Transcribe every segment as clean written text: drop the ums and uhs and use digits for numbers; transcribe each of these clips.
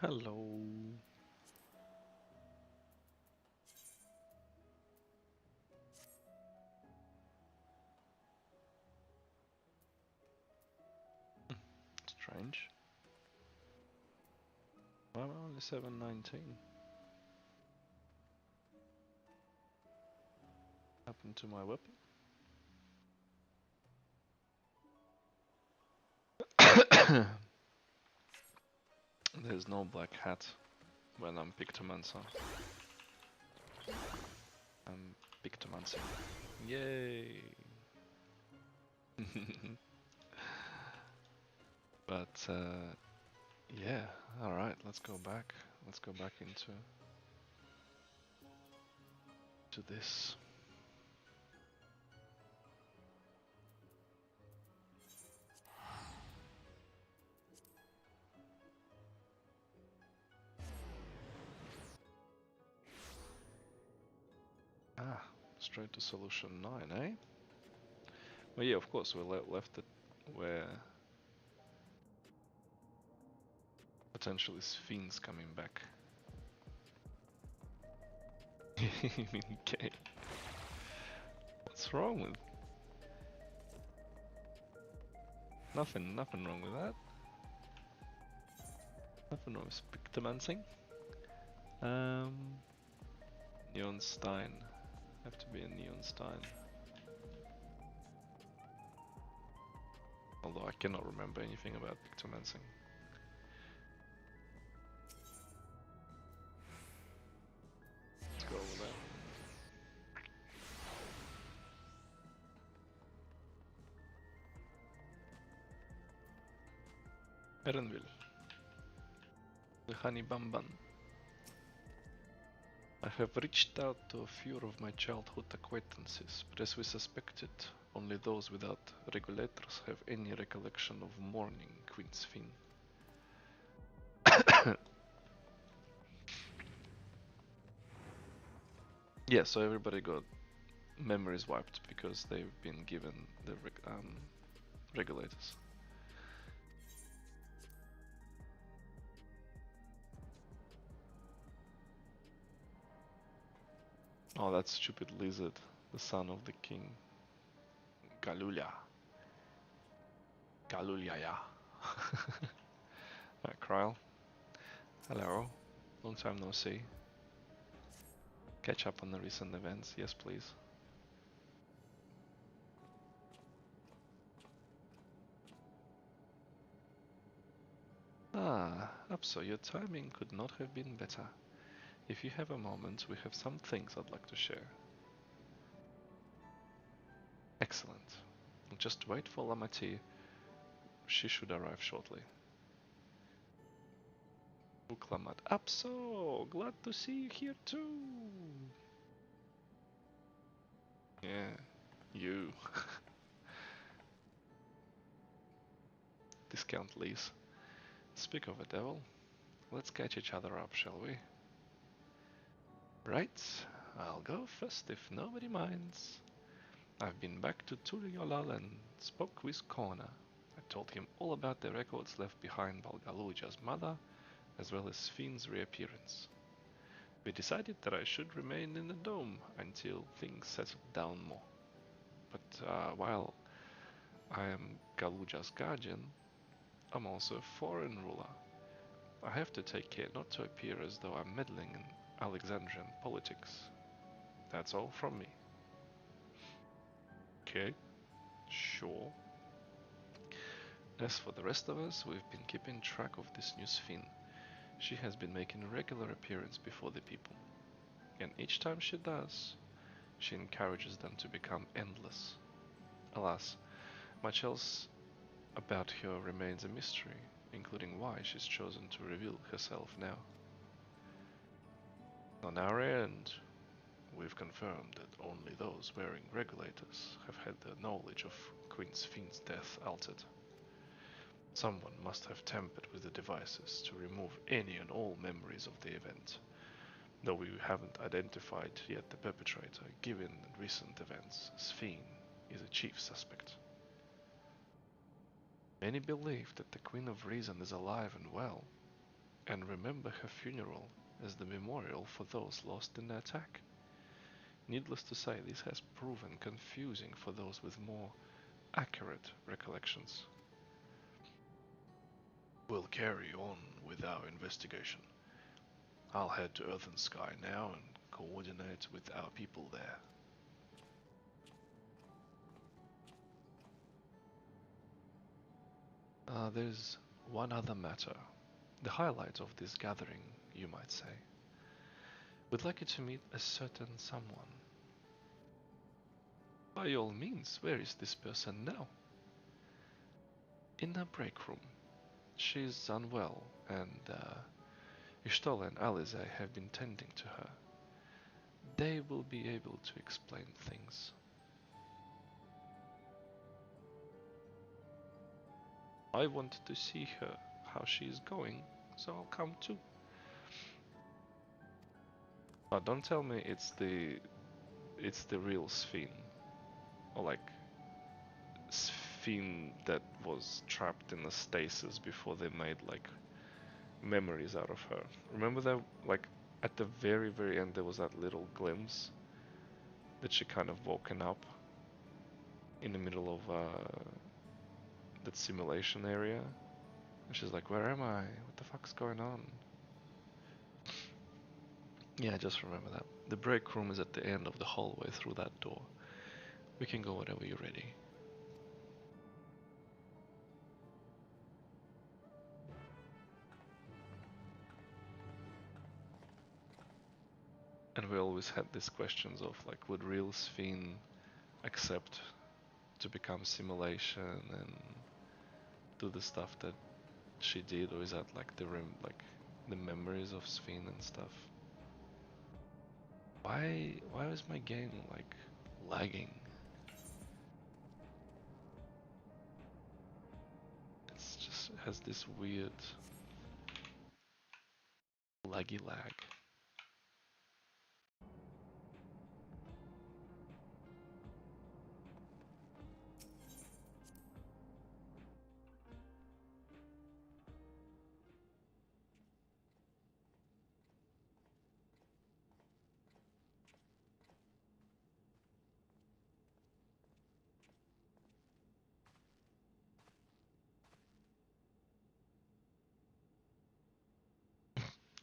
Hello. Strange. Why am I only 719? Happened to my weapon? There's no black hat when I'm Pictomancer. I'm Pictomancer. Yay! But yeah, alright, let's go back. Let's go back into this. Ah, straight to solution 9, eh? Well, yeah, of course, we left it where potentially Sphinx coming back. You mean gay? What's wrong with? Nothing wrong with that. Nothing wrong with Pictomancing. Neon Stein. Have to be a Neon Stein. Although I cannot remember anything about Pictomancing. Let's go over there. Erenville. The Honey Bamban. I have reached out to a few of my childhood acquaintances, but as we suspected, only those without regulators have any recollection of mourning Queen's Fin. Yeah, so everybody got memories wiped because they've been given the regulators. Oh, that stupid lizard, the son of the king. Galulia. Galulia, yeah. Kryl. Hello. Long time no see. Catch up on the recent events, yes please. Ah, Upso, your timing could not have been better. If you have a moment, we have some things I'd like to share. Excellent. Just wait for Lamati. She should arrive shortly. Uklamat. Upso, glad to see you here too. Yeah, you. Discount lease. Speak of a devil, let's catch each other up, shall we? Right, I'll go first if nobody minds. I've been back to Tuliolal and spoke with Kona. I told him all about the records left behind by Galuja's mother, as well as Finn's reappearance. We decided that I should remain in the dome until things settled down more. But while I am Galuja's guardian, I'm also a foreign ruler. I have to take care not to appear as though I'm meddling in Alexandrian politics. That's all from me. Okay, sure. As for the rest of us, we've been keeping track of this new Sphin. She has been making a regular appearance before the people. And each time she does, she encourages them to become endless. Alas, much else about her remains a mystery, including why she's chosen to reveal herself now. On our end, we've confirmed that only those wearing regulators have had their knowledge of Queen Sphinx's death altered. Someone must have tampered with the devices to remove any and all memories of the event, though we haven't identified yet the perpetrator. Given recent events, Sphinx is a chief suspect. Many believe that the Queen of Reason is alive and well, and remember her funeral as the memorial for those lost in the attack. Needless to say, this has proven confusing for those with more accurate recollections. We'll carry on with our investigation. I'll head to Earth and Sky now and coordinate with our people there. There's one other matter. The highlight of this gathering, you might say. We'd like you to meet a certain someone. By all means, where is this person now? In the break room. She's unwell, and Ishtola and Alize have been tending to her. They will be able to explain things. I want to see her, how she is going, so I'll come too. But don't tell me it's the real Sphene, or like Sphene that was trapped in a stasis before they made like memories out of her. Remember that, like at the very end there was that little glimpse that she kind of woken up in the middle of that simulation area, and she's like, where am I? What the fuck's going on? Yeah, just remember that. The break room is at the end of the hallway through that door. We can go whenever you're ready. And we always had these questions of like, would real Sphene accept to become simulation and do the stuff that she did, or is that like the memories of Sphene and stuff? Why is my game like lagging? It's just, it has this weird laggy lag.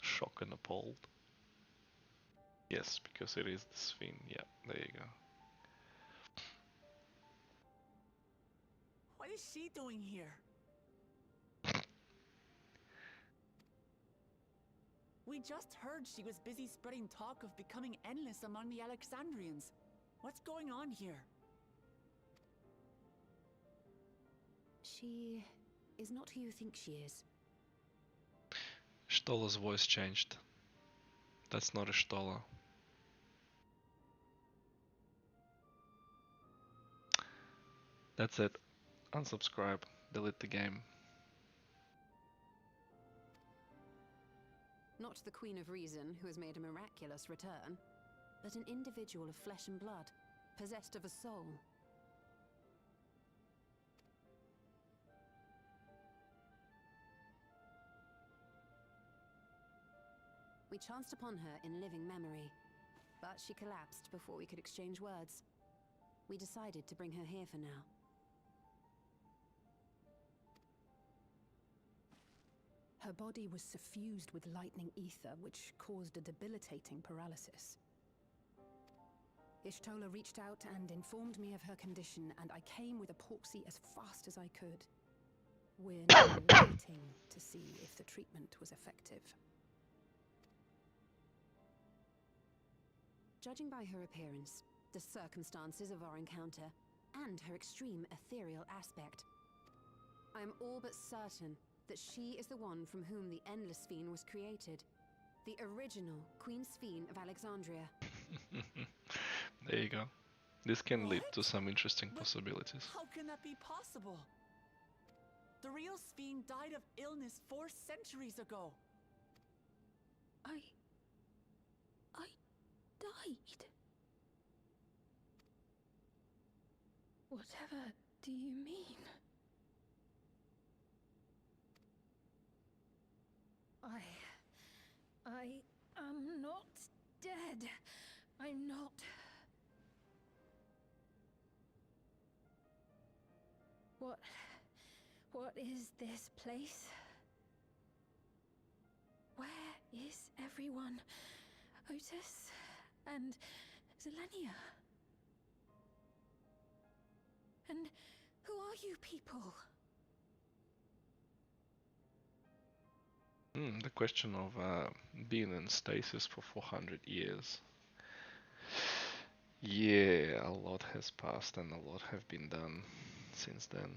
Shocked and appalled. Yes, because it is the Sphene. Yeah, there you go. What is she doing here? We just heard she was busy spreading talk of becoming endless among the Alexandrians. What's going on here? She is not who you think she is. Stola's voice changed. That's not a Stola. That's it. Unsubscribe. Delete the game. Not the Queen of Reason, who has made a miraculous return, but an individual of flesh and blood, possessed of a soul. We chanced upon her in living memory, but she collapsed before we could exchange words. We decided to bring her here for now. Her body was suffused with lightning ether, which caused a debilitating paralysis. Ishtola reached out and informed me of her condition, and I came with epoxy as fast as I could. We're now waiting to see if the treatment was effective. Judging by her appearance, the circumstances of our encounter, and her extreme ethereal aspect, I am all but certain that she is the one from whom the Endless Sphene was created. The original Queen Sphene of Alexandria. There you go. This can lead What? to some interesting But possibilities. how can that be possible? The real Sphene died of illness 4 centuries ago. I died. Whatever do you mean? I I am not dead. I'm not. What is this place? Where is everyone? Otis and Zelenia? And who are you people? The question of being in stasis for 400 years. Yeah, a lot has passed and a lot have been done since then.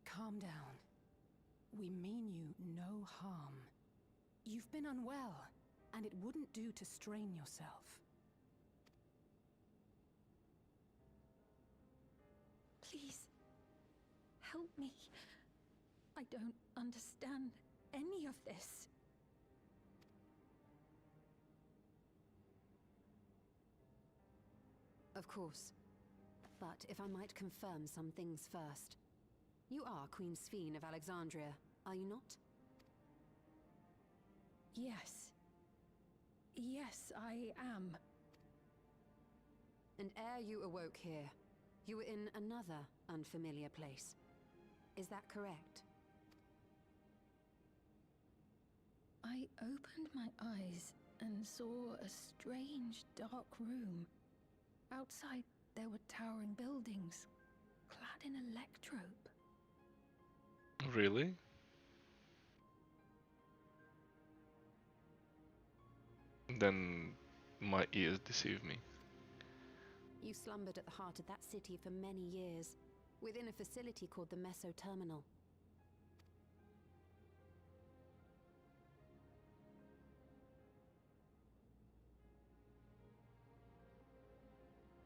Calm down. We mean you no harm. You've been unwell, and it wouldn't do to strain yourself. Please, help me. I don't understand any of this. Of course. But if I might confirm some things first. You are Queen Sphene of Alexandria, are you not? Yes. Yes, I am. And ere you awoke here, you were in another unfamiliar place. Is that correct? I opened my eyes and saw a strange, dark room. Outside, there were towering buildings, clad in electrope. Really? Then my ears deceive me. You slumbered at the heart of that city for many years, within a facility called the Meso Terminal.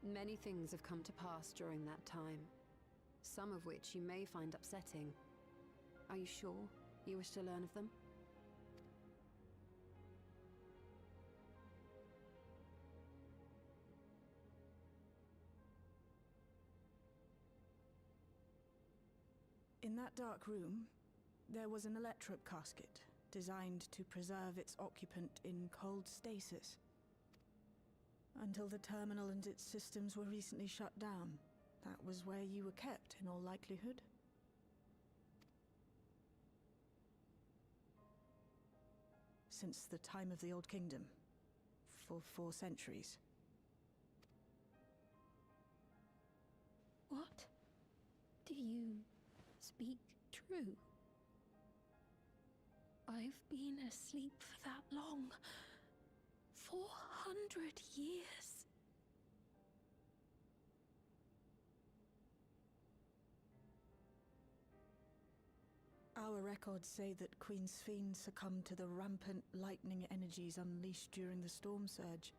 Many things have come to pass during that time, some of which you may find upsetting. Are you sure you wish to learn of them? In that dark room, there was an electrope casket designed to preserve its occupant in cold stasis. Until the terminal and its systems were recently shut down, that was where you were kept in all likelihood. Since the time of the Old Kingdom, for 4 centuries. What? Do you speak true? I've been asleep for that long. 400 years. Our records say that Queen Sphene succumbed to the rampant lightning energies unleashed during the storm surge.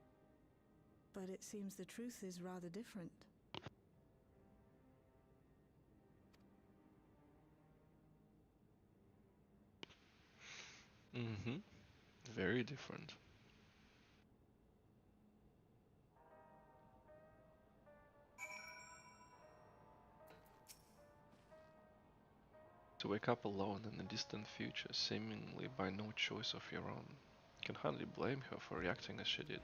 But it seems the truth is rather different. Mm-hmm. Very different. To wake up alone in the distant future, seemingly by no choice of your own. You can hardly blame her for reacting as she did.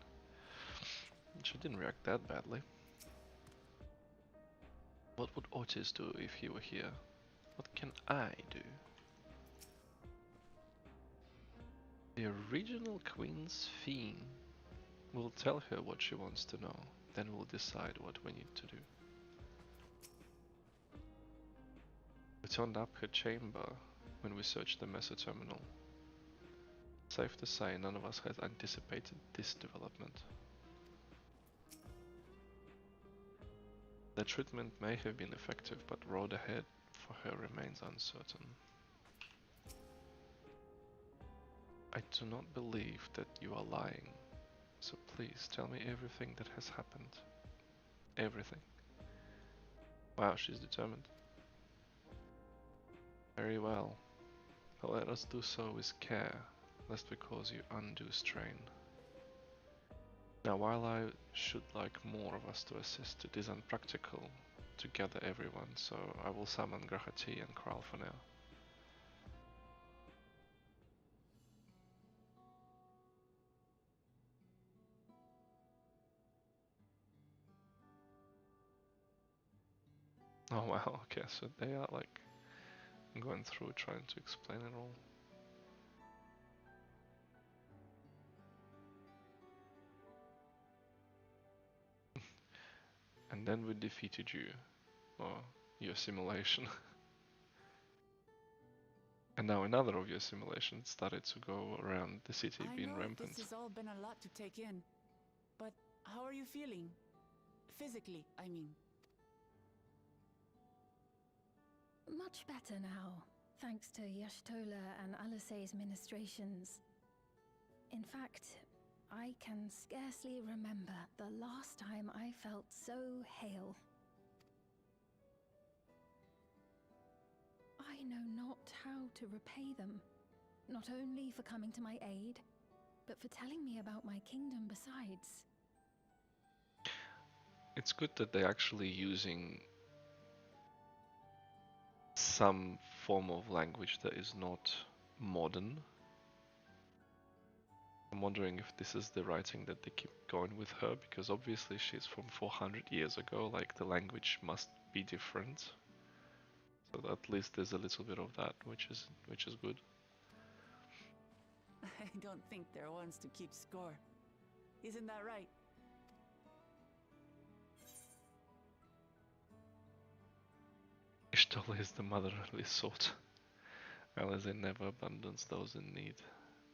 She didn't react that badly. What would Otis do if he were here? What can I do? The original Queen Sphene. We'll tell her what she wants to know, then we'll decide what we need to do. We turned up her chamber when we searched the Meso Terminal. Safe to say, none of us had anticipated this development. The treatment may have been effective, but road ahead for her remains uncertain. I do not believe that you are lying, so please tell me everything that has happened. Everything. Wow, she's determined. Very well. But let us do so with care, lest we cause you undue strain. Now, while I should like more of us to assist, it is unpractical to gather everyone, so I will summon Grahati and Kral for now. Oh wow, okay, so they are like going through trying to explain it all. And then we defeated you, or your simulation. And now another of your simulations started to go around the city I being know rampant. this has all been a lot to take in, but how are you feeling? Physically, I mean. Much better now, thanks to Yashtola and Alisei's ministrations. In fact, I can scarcely remember the last time I felt so hale. I know not how to repay them, not only for coming to my aid, but for telling me about my kingdom besides. It's good that they're actually using some form of language that is not modern. I'm wondering if this is the writing that they keep going with her, because obviously she's from 400 years ago, like the language must be different. So at least there's a little bit of that, which is good. I don't think they're ones to keep score. Isn't that right? Ishtola is the motherly sort. Alice never abandons those in need.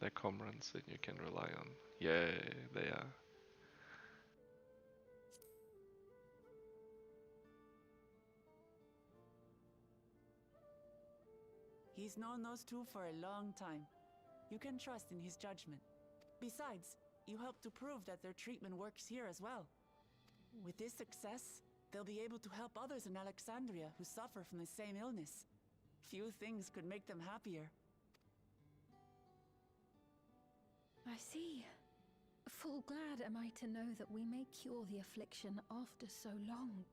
They're comrades that you can rely on. Yeah, they are. He's known those two for a long time. You can trust in his judgment. Besides, you helped to prove that their treatment works here as well. With this success, they'll be able to help others in Alexandria who suffer from the same illness. Few things could make them happier. I see. Full glad am I to know that we may cure the affliction after so long.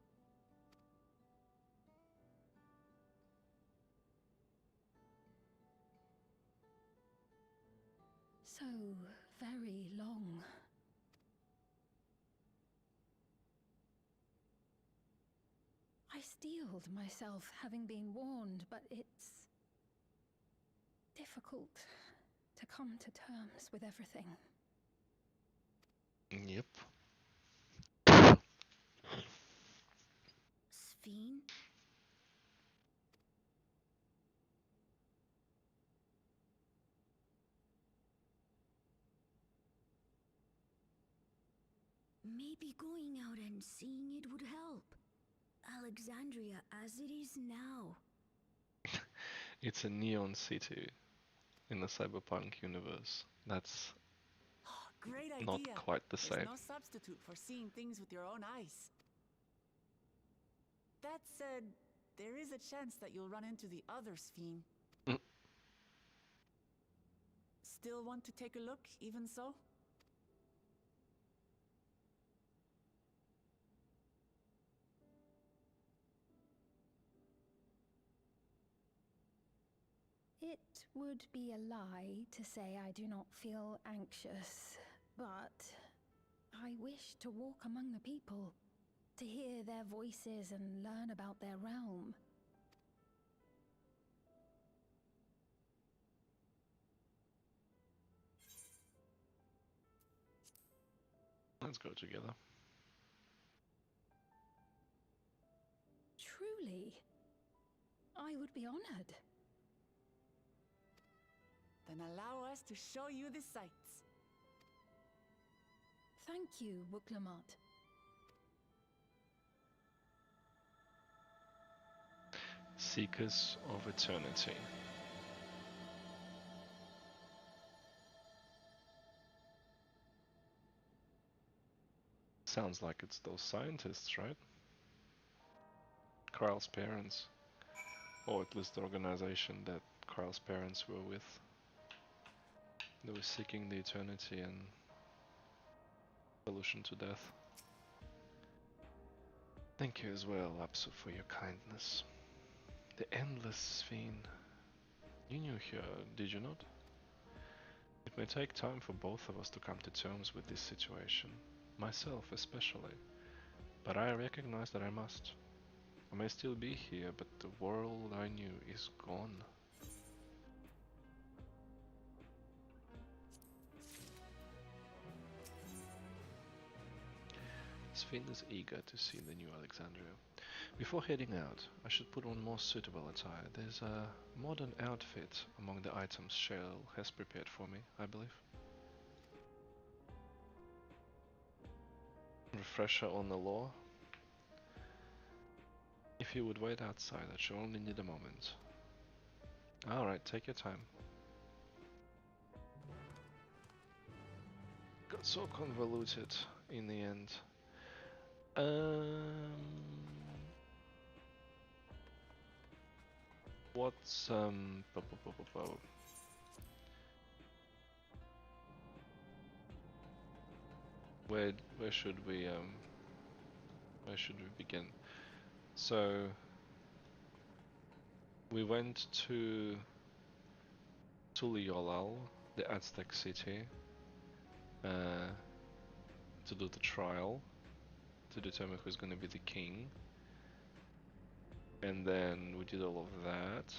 So very long. I steeled myself, having been warned, but it's difficult to come to terms with everything. Yep. Sphene? Maybe going out and seeing it would help. Alexandria as it is now. It's a neon city in the cyberpunk universe. That's Great not idea! quite the There's same. no substitute for seeing things with your own eyes. That said, there is a chance that you'll run into the other Sphene. Mm. Still want to take a look, even so? It would be a lie to say I do not feel anxious, but I wish to walk among the people, to hear their voices and learn about their realm. Let's go together. Truly, I would be honored. Then allow us to show you the sights. Thank you, Wuklamat. Seekers of Eternity. Sounds like it's those scientists, right? Kryle's parents. Or at least the organization that Kryle's parents were with. They were seeking the eternity and solution to death. Thank you as well, Apsu, for your kindness. The endless Sphene. You knew her, did you not? It may take time for both of us to come to terms with this situation, myself especially, but I recognize that I must. I may still be here, but the world I knew is gone. Sven is eager to see the new Alexandria. Before heading out, I should put on more suitable attire. There's a modern outfit among the items Shale has prepared for me, I believe. Refresher on the lore. If you would wait outside, I shall only need a moment. Alright, take your time. Got so convoluted in the end. What's where should we begin? So we went to Tuliolal, the Aztec city, to do the trial, to determine who's going to be the king. And then we did all of that,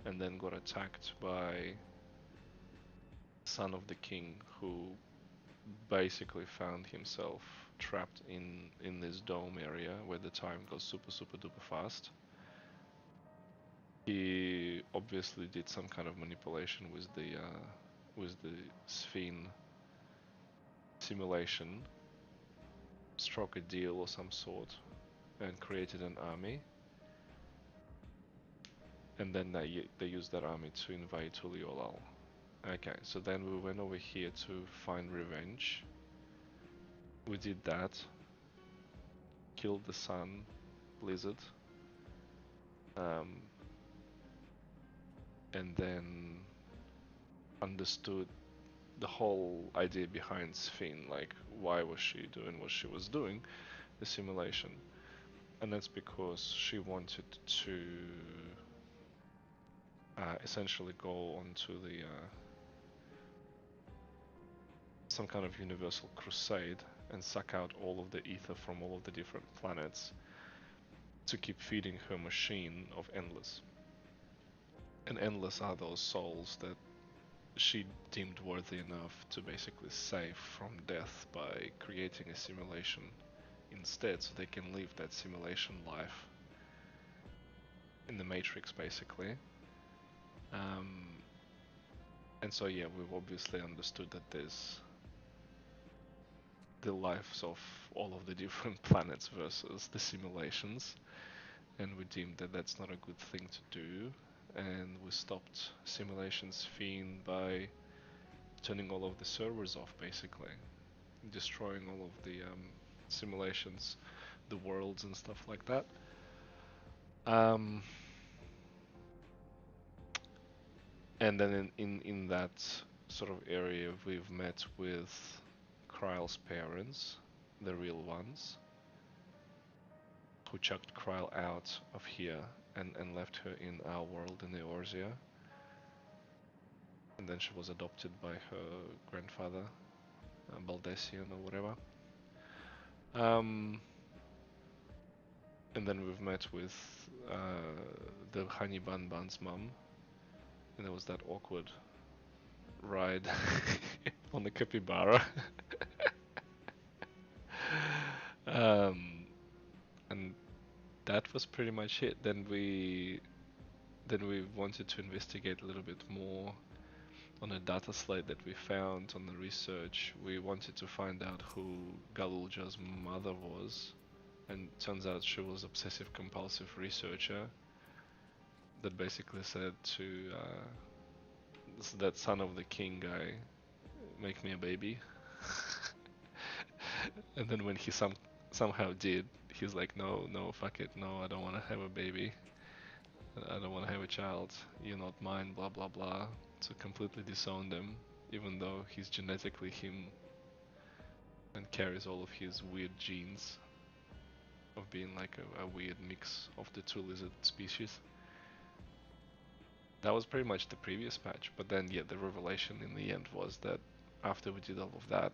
and then got attacked by son of the king, who basically found himself trapped in this dome area where the time goes super duper fast. He obviously did some kind of manipulation with the Sphinx simulation, struck a deal or some sort, and created an army. And then they used that army to invade Tuliolal. Okay, so then we went over here to find revenge. We did that. Killed the sun, Blizzard. And then understood the whole idea behind Sphinx, like why was she doing what she was doing, the simulation. And that's because she wanted to essentially go onto the some kind of universal crusade and suck out all of the ether from all of the different planets to keep feeding her machine of endless. And endless are those souls that she deemed worthy enough to basically save from death by creating a simulation instead, so they can live that simulation life in the Matrix basically. And so yeah, we've obviously understood that there's the lives of all of the different planets versus the simulations, and we deemed that that's not a good thing to do, and we stopped Simulations Fiend by turning all of the servers off basically, destroying all of the simulations, the worlds and stuff like that. And then in that sort of area we've met with Kryle's parents, the real ones, who chucked Kryle out of here and left her in our world in the Eorzea. And then she was adopted by her grandfather, Baldessian or whatever. And then we've met with the Honey Bun Bun's mum, and there was that awkward ride on the capybara. And that was pretty much it. Then we wanted to investigate a little bit more on a data slate that we found on the research. We wanted to find out who Galulja's mother was, and turns out she was obsessive compulsive researcher that basically said to that son of the king guy, make me a baby. And then when he somehow did, he's like, no, fuck it, no, I don't want to have a baby. I don't want to have a child. You're not mine, blah blah blah. So completely disowned him, even though he's genetically him and carries all of his weird genes of being like a weird mix of the two lizard species. That was pretty much the previous patch, but then yeah, the revelation in the end was that after we did all of that,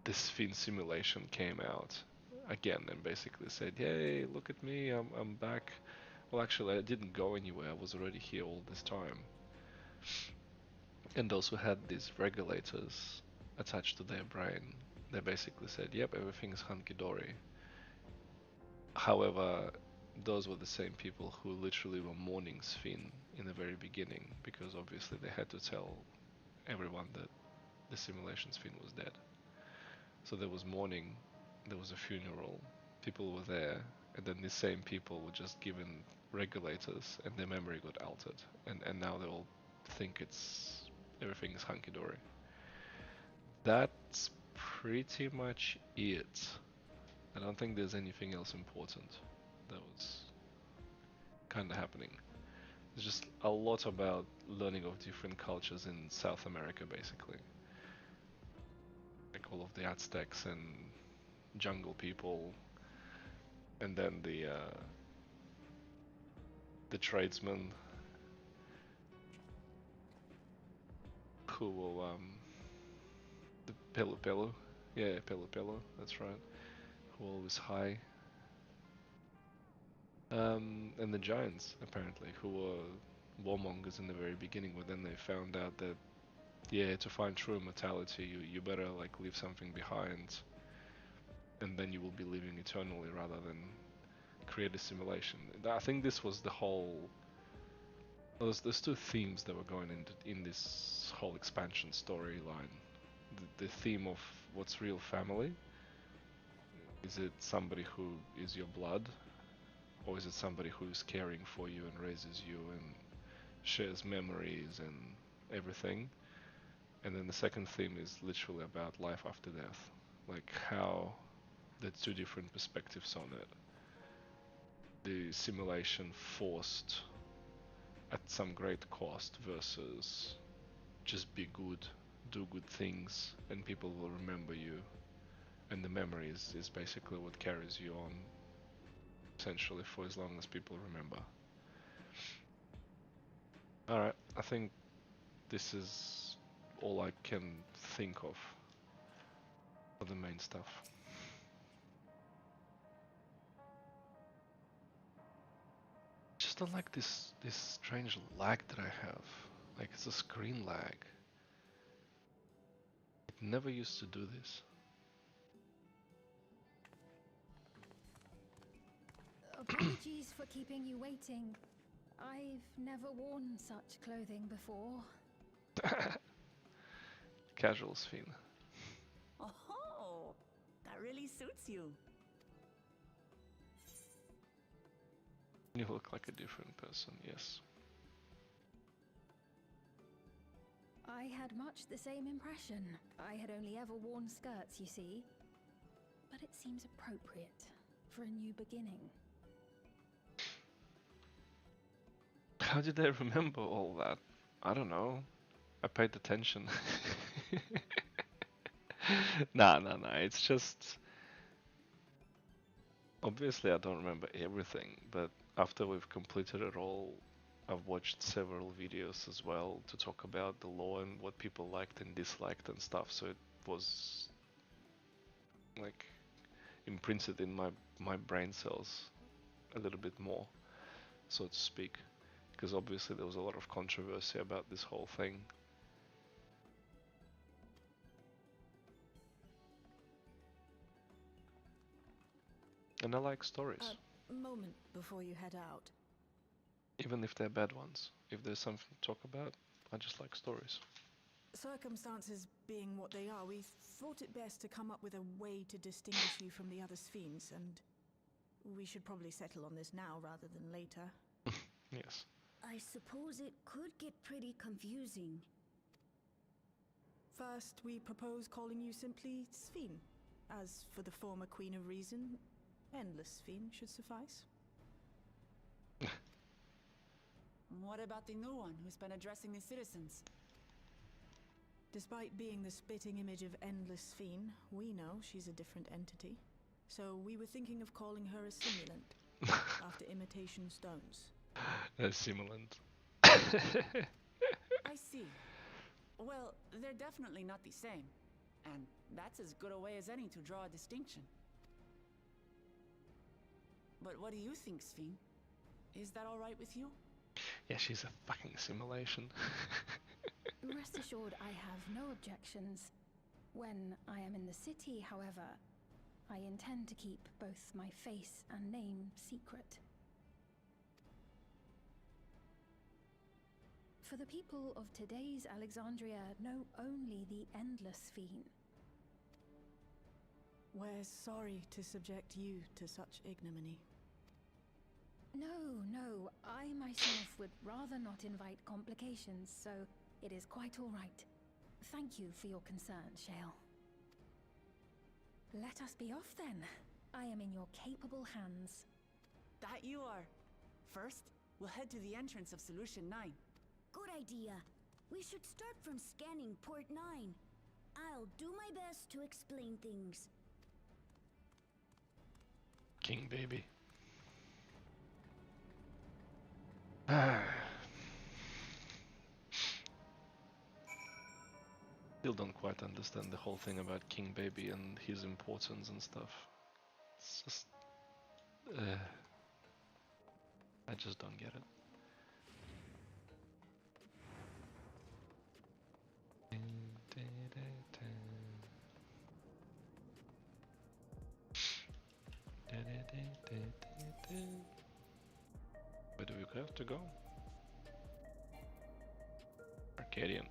this Sphinx simulation came out, again and basically said, "Hey, look at me, I'm back." Well, actually, I didn't go anywhere. I was already here all this time. And those who had these regulators attached to their brain, they basically said, "Yep, everything's hunky-dory." However, those were the same people who literally were mourning Sven in the very beginning, because obviously they had to tell everyone that the simulation Sven was dead. So there was mourning, there was a funeral, people were there, and then these same people were just given regulators and their memory got altered. And now they all think it's everything is hunky dory. That's pretty much it. I don't think there's anything else important that was kinda happening. It's just a lot about learning of different cultures in South America basically. Like all of the Aztecs and jungle people, and then the tradesmen who will the Pelu Pelu, yeah, Pelu Pelu, that's right, who are always high, and the giants apparently who were warmongers in the very beginning, but then they found out that yeah, to find true immortality, you better like leave something behind, and then you will be living eternally rather than create a simulation. I think this was the whole. Well, there's two themes that were going into in this whole expansion storyline. The theme of what's real family. Is it somebody who is your blood, or is it somebody who is caring for you and raises you and shares memories and everything? And then the second theme is literally about life after death, like how the two different perspectives on it. The simulation forced at some great cost versus just be good, do good things, and people will remember you. And the memory is basically what carries you on, essentially, for as long as people remember. Alright, I think this is all I can think of for the main stuff. Just don't like this strange lag that I have. Like it's a screen lag. It never used to do this. Apologies for keeping you waiting. I've never worn such clothing before. Casual Sven. Oh, that really suits you. You look like a different person, yes. I had much the same impression. I had only ever worn skirts, you see. But it seems appropriate for a new beginning. How did I remember all that? I don't know. I paid attention. Nah, it's just... Obviously I don't remember everything, but after we've completed it all, I've watched several videos as well to talk about the lore and what people liked and disliked and stuff, so it was like imprinted in my brain cells a little bit more, so to speak, because obviously there was a lot of controversy about this whole thing. And I like stories. A moment before you head out. Even if they're bad ones. If there's something to talk about, I just like stories. Circumstances being what they are, we thought it best to come up with a way to distinguish you from the other Sphenes, and we should probably settle on this now rather than later. Yes. I suppose it could get pretty confusing. First, we propose calling you simply Sphene. As for the former Queen of Reason, Endless Sphene should suffice. What about the new one who's been addressing the citizens? Despite being the spitting image of Endless Sphene, we know she's a different entity. So we were thinking of calling her a simulant, after imitation stones. A simulant. I see. Well, they're definitely not the same. And that's as good a way as any to draw a distinction. But what do you think, Sphene? Is that alright with you? Yeah, she's a fucking simulation. Rest assured, I have no objections. When I am in the city, however, I intend to keep both my face and name secret. For the people of today's Alexandria know only the Endless Fiend. We're sorry to subject you to such ignominy. No, I myself would rather not invite complications, so it is quite all right. Thank you for your concern, Shale. Let us be off then. I am in your capable hands. That you are. First, we'll head to the entrance of Solution 9. Good idea. We should start from scanning Port 9. I'll do my best to explain things. King baby. Still don't quite understand the whole thing about King Baby and his importance and stuff. It's just... I just don't get it. Where do we have to go? Arcadian.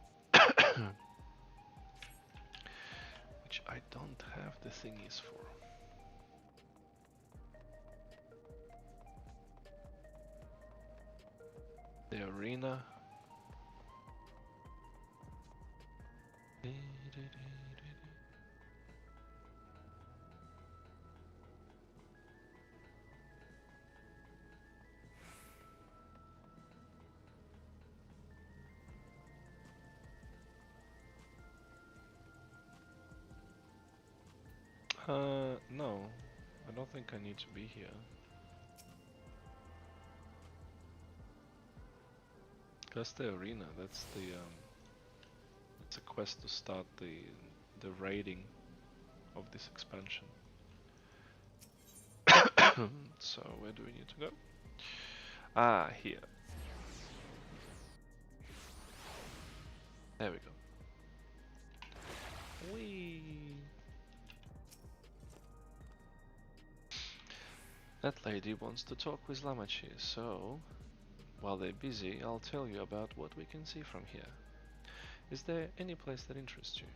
Which I don't have the thingies for. The arena. No, I don't think I need to be here. That's the arena, that's the it's a quest to start the raiding of this expansion. So where do we need to go? Ah, here. There we go. Whee! That lady wants to talk with Lamachi, so while they're busy, I'll tell you about what we can see from here. Is there any place that interests you?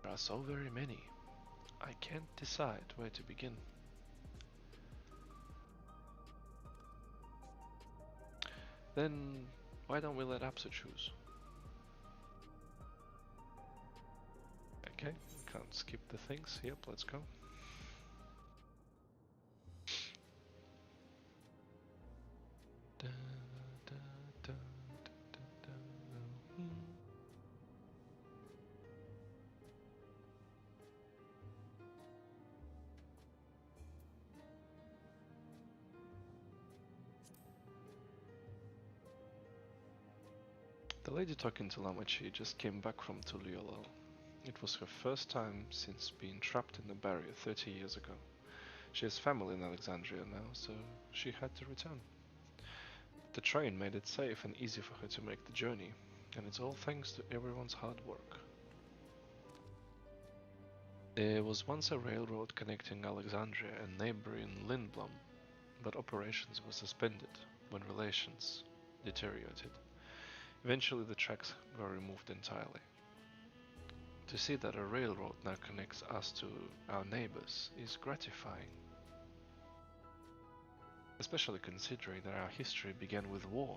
There are so very many. I can't decide where to begin. Then why don't we let Apsa choose? Okay, can't skip the things. Yep, let's go. The lady talking to Lamachi just came back from Tuliolal. It was her first time since being trapped in the barrier 30 years ago. She has family in Alexandria now, so she had to return. The train made it safe and easy for her to make the journey, and it's all thanks to everyone's hard work. There was once a railroad connecting Alexandria and neighboring Lindblom, but operations were suspended when relations deteriorated. Eventually the tracks were removed entirely. To see that a railroad now connects us to our neighbors is gratifying. Especially considering that our history began with war,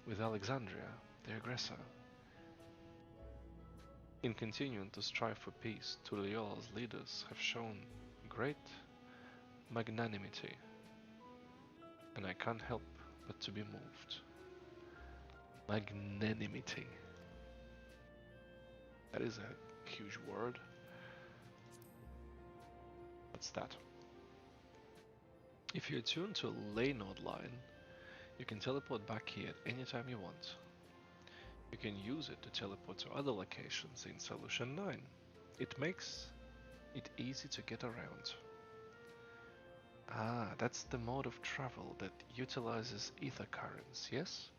with Alexandria, the aggressor. In continuing to strive for peace, Tuliola's leaders have shown great magnanimity, and I can't help but to be moved. Magnanimity. That is a huge word. What's that? If you're tuned to a Leynord line, you can teleport back here at any time you want. You can use it to teleport to other locations in Solution 9. It makes it easy to get around. Ah, that's the mode of travel that utilizes ether currents, yes?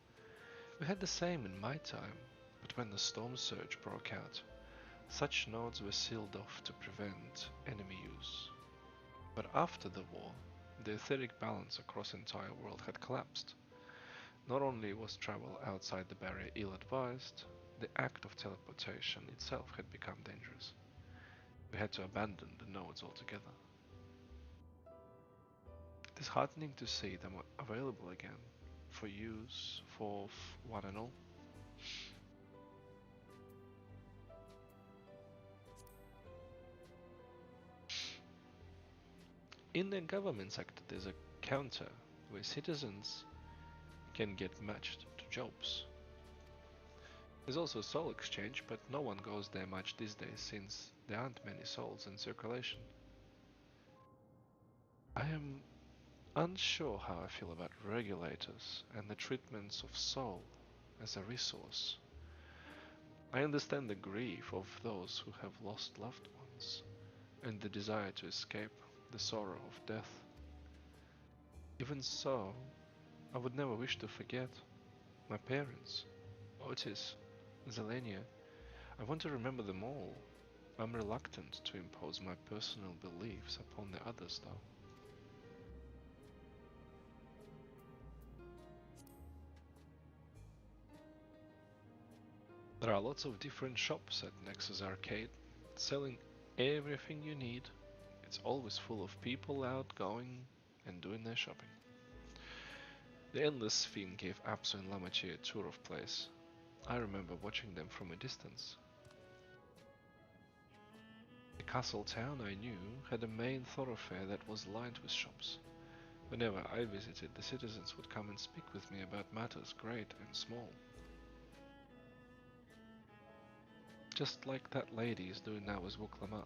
We had the same in my time, but when the storm surge broke out, such nodes were sealed off to prevent enemy use. But after the war, the etheric balance across the entire world had collapsed. Not only was travel outside the barrier ill-advised, the act of teleportation itself had become dangerous. We had to abandon the nodes altogether. It is heartening to see them available again, for use for one and all. In the government sector, there's a counter where citizens can get matched to jobs. There's also a soul exchange, but no one goes there much these days since there aren't many souls in circulation. I am unsure how I feel about regulators and the treatments of soul as a resource. I understand the grief of those who have lost loved ones and the desire to escape the sorrow of death. Even so, I would never wish to forget my parents, Otis, Zelenia. I want to remember them all. I'm reluctant to impose my personal beliefs upon the others, though. There are lots of different shops at Nexus Arcade, selling everything you need. It's always full of people out going and doing their shopping. The Endless Fiend gave Apso and Lamachi a tour of place. I remember watching them from a distance. The castle town I knew had a main thoroughfare that was lined with shops. Whenever I visited, the citizens would come and speak with me about matters great and small. Just like that lady is doing now with Wuklama.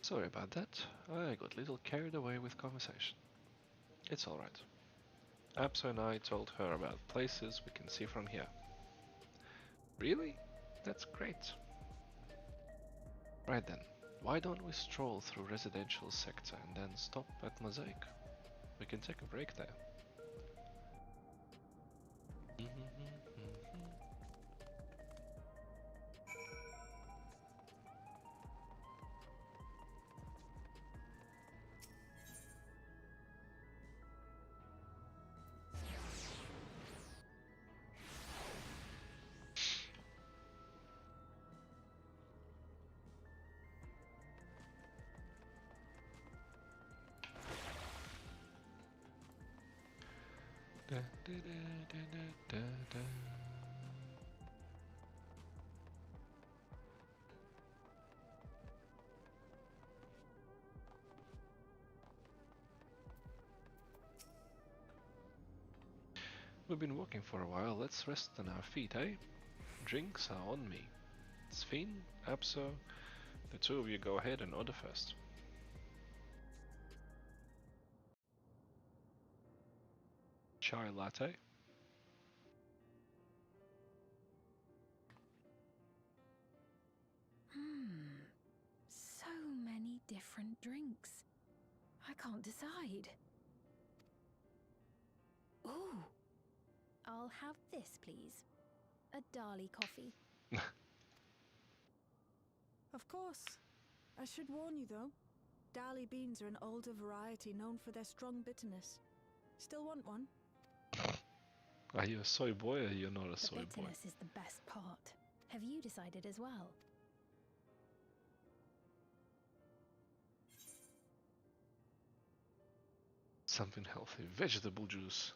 Sorry about that. I got a little carried away with conversation. It's alright. Apso and I told her about places we can see from here. Really? That's great. Right then, why don't we stroll through residential sector and then stop at Mosaic? We can take a break there. We've been walking for a while, let's rest on our feet, eh? Drinks are on me. Sphene, Apso, the two of you go ahead and order first. Chai latte? So many different drinks. I can't decide. Ooh. I'll have this, please. A Dali coffee. Of course. I should warn you, though. Dali beans are an older variety known for their strong bitterness. Still want one? Are you a soy boy or you're not a The soy boy? bitterness is the best part. Have you decided as well? Something healthy. Vegetable juice.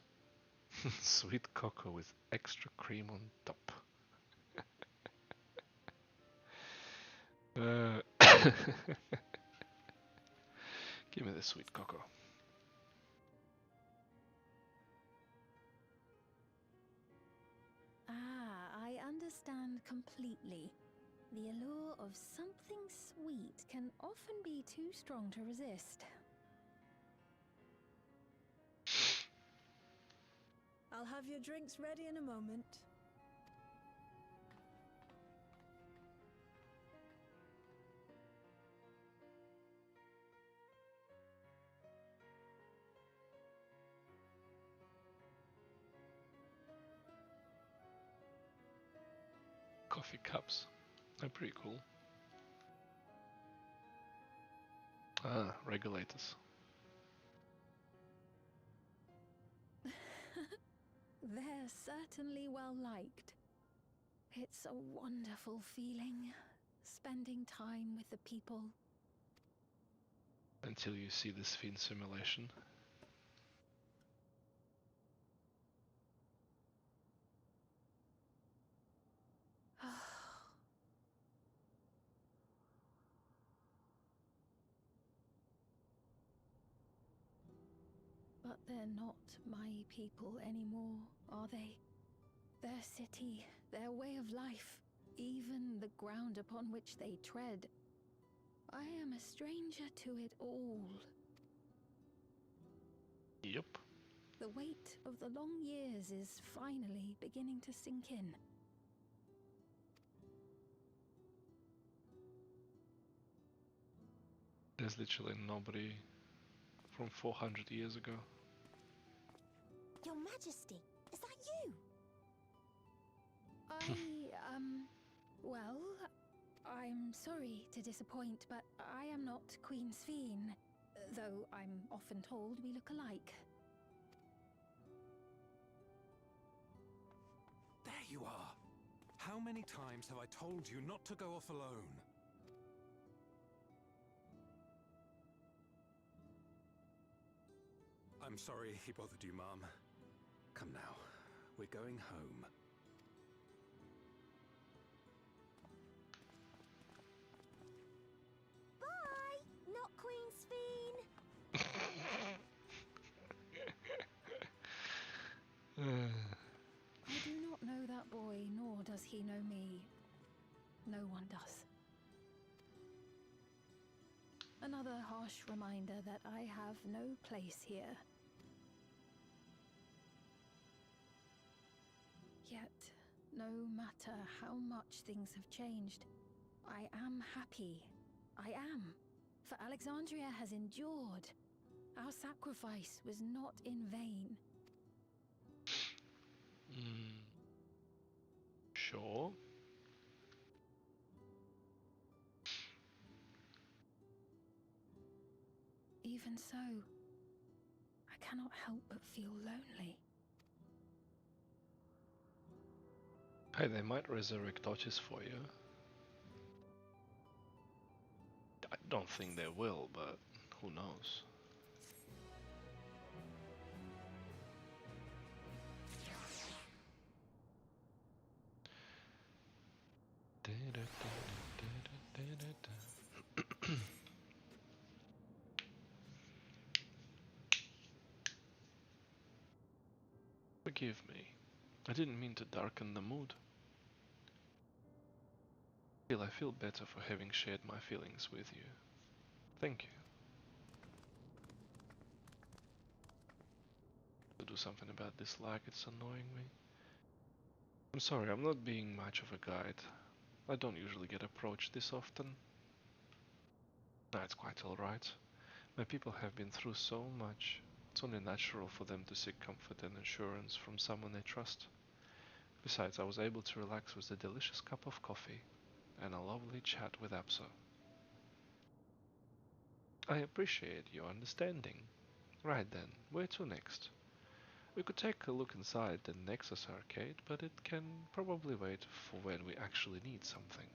Sweet cocoa with extra cream on top. Give me the sweet cocoa. Ah, I understand completely. The allure of something sweet can often be too strong to resist. I'll have your drinks ready in a moment. Coffee cups. They're pretty cool. Ah, regulators. They're certainly well liked. It's a wonderful feeling, spending time with the people. Until you see this fiend simulation. But they're not my people anymore, are they? Their city, their way of life, even the ground upon which they tread. I am a stranger to it all. Yep. The weight of the long years is finally beginning to sink in. There's literally nobody from 400 years ago. Your Majesty, is that you? Well, I'm sorry to disappoint, but I am not Queen Sphene, though I'm often told we look alike. There you are. How many times have I told you not to go off alone? I'm sorry he bothered you, Mom. Come now, we're going home. Bye, not Queen Sphene. I do not know that boy, nor does he know me. No one does. Another harsh reminder that I have no place here. Yet, no matter how much things have changed, I am happy. I am. For Alexandria has endured. Our sacrifice was not in vain. Sure. Even so, I cannot help but feel lonely. Hey, they might resurrect Otis for you. I don't think they will, but who knows? Forgive me. I didn't mean to darken the mood. Still, I feel better for having shared my feelings with you. Thank you. To do something about this lag, it's annoying me. I'm sorry, I'm not being much of a guide. I don't usually get approached this often. No, it's quite alright. My people have been through so much. It's only natural for them to seek comfort and assurance from someone they trust. Besides, I was able to relax with a delicious cup of coffee and a lovely chat with Apso. I appreciate your understanding. Right then, where to next? We could take a look inside the Nexus arcade, but it can probably wait for when we actually need something.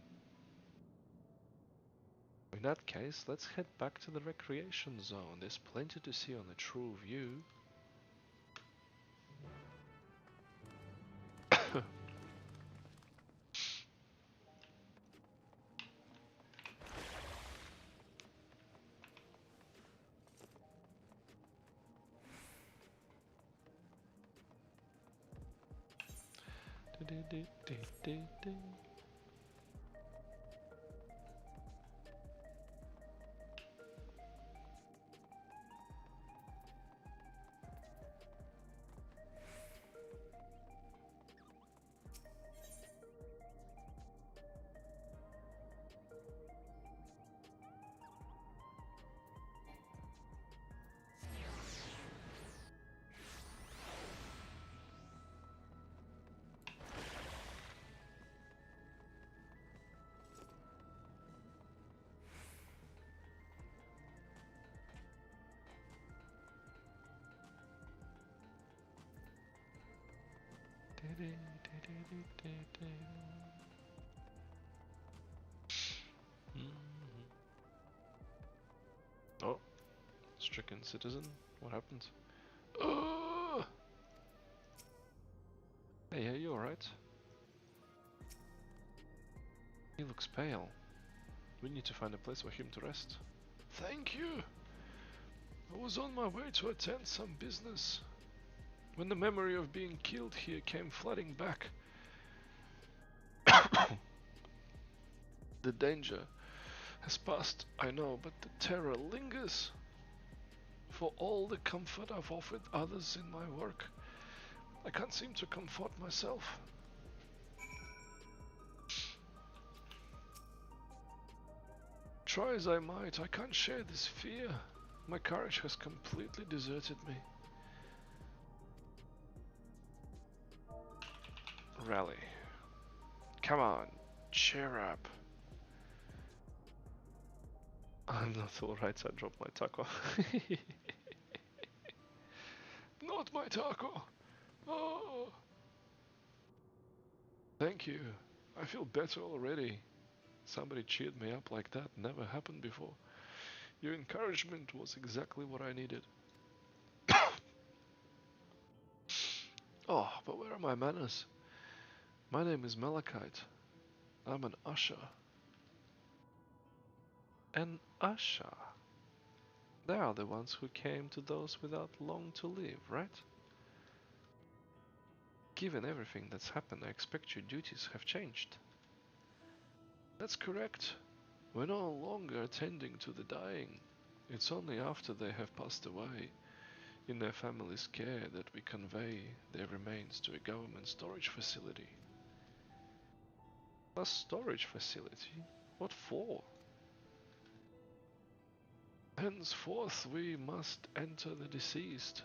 In that case, let's head back to the recreation zone. There's plenty to see on the true view. Oh, stricken citizen. What happened? Oh! Hey, you alright? He looks pale. We need to find a place for him to rest. Thank you! I was on my way to attend some business when the memory of being killed here came flooding back. The danger has passed, I know, but the terror lingers. For all the comfort I've offered others in my work, I can't seem to comfort myself. Try as I might, I can't share this fear. My courage has completely deserted me. Rally. Come on, cheer up. I'm not alright, so I dropped my taco. Not my taco! Oh! Thank you. I feel better already. Somebody cheered me up like that. Never happened before. Your encouragement was exactly what I needed. Oh, but where are my manners? My name is Malachite. I'm an usher. An usher? They are the ones who came to those without long to live, right? Given everything that's happened, I expect your duties have changed. That's correct. We're no longer attending to the dying. It's only after they have passed away, in their family's care, that we convey their remains to a government storage facility. A storage facility? What for? Henceforth we must enter the deceased.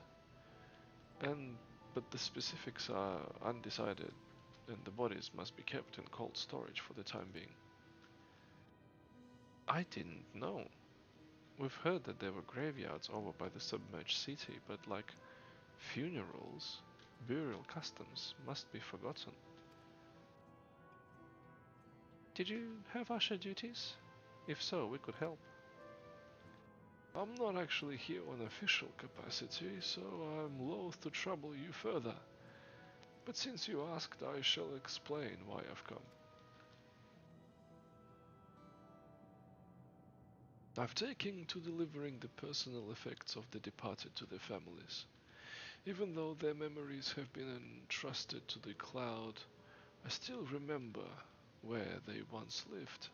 But the specifics are undecided, and the bodies must be kept in cold storage for the time being. I didn't know. We've heard that there were graveyards over by the submerged city, but like funerals, burial customs must be forgotten. Did you have usher duties? If so, we could help. I'm not actually here on official capacity, so I'm loath to trouble you further. But since you asked, I shall explain why I've come. I've taken to delivering the personal effects of the departed to their families. Even though their memories have been entrusted to the cloud, I still remember where they once lived.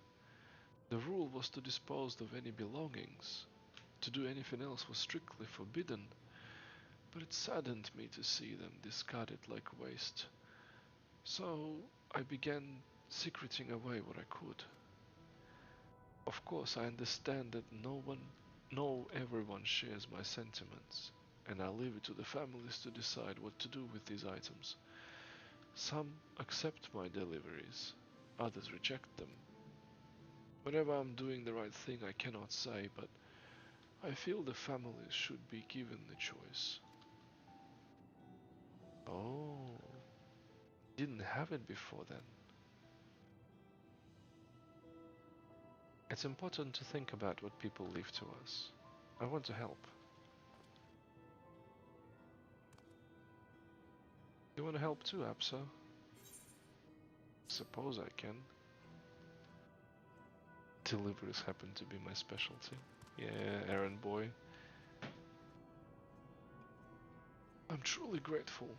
The rule was to dispose of any belongings. To do anything else was strictly forbidden, but it saddened me to see them discarded like waste. So I began secreting away what I could. Of course, I understand that everyone shares my sentiments, and I leave it to the families to decide what to do with these items. Some accept my deliveries, others reject them. Whenever I'm doing the right thing, I cannot say, but I feel the families should be given the choice. Oh, didn't have it before then. It's important to think about what people leave to us. I want to help. You want to help too, Apso? Suppose I can. Deliveries happen to be my specialty. Yeah, errand boy. I'm truly grateful.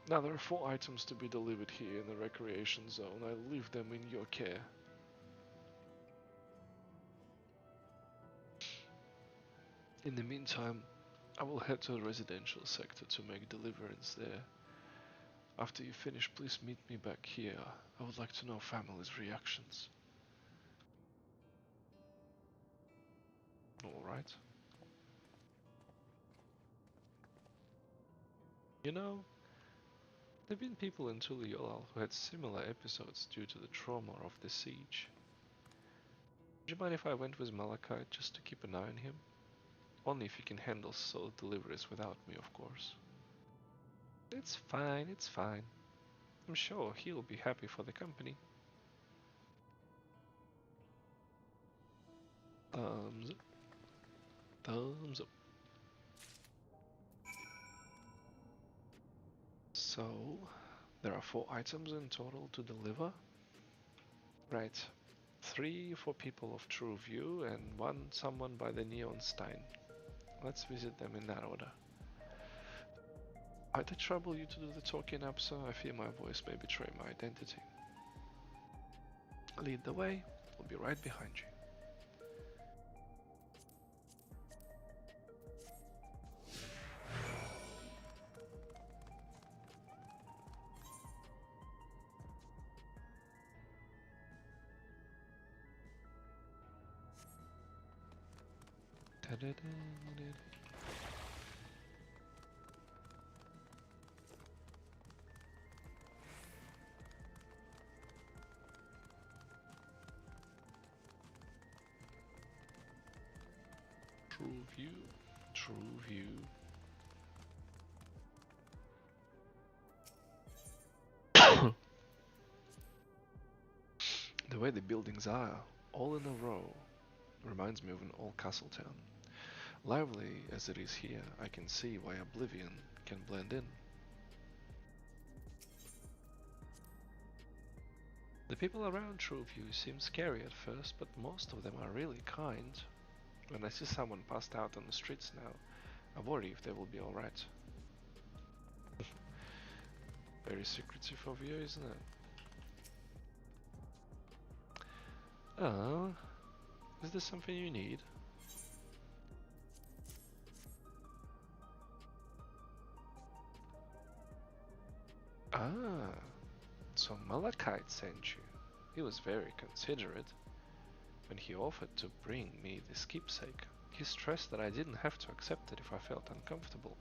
Now there are 4 items to be delivered here in the recreation zone. I leave them in your care. In the meantime, I will head to the residential sector to make deliverance there. After you finish, please meet me back here. I would like to know families' reactions. Alright. You know, there have been people in Tuliolal who had similar episodes due to the trauma of the siege. Would you mind if I went with Malachite just to keep an eye on him? Only if you can handle solo deliveries without me, of course. It's fine, it's fine. I'm sure he'll be happy for the company. Thumbs up. Thumbs up. So, there are 4 items in total to deliver. Right. 3 for people of True View and 1 someone by the Neon Stein. Let's visit them in that order. I did trouble you to do the talking up, so I fear my voice may betray my identity. Lead the way, we'll be right behind you. True View, True View. The way the buildings are, all in a row, reminds me of an old castle town. Lively as it is here, I can see why Oblivion can blend in. The people around Trueview seem scary at first, but most of them are really kind. When I see someone passed out on the streets now, I worry if they will be alright. Very secretive of you, isn't it? Oh, is there something you need? Ah, so Malachite sent you. He was very considerate. When he offered to bring me this keepsake, he stressed that I didn't have to accept it if I felt uncomfortable.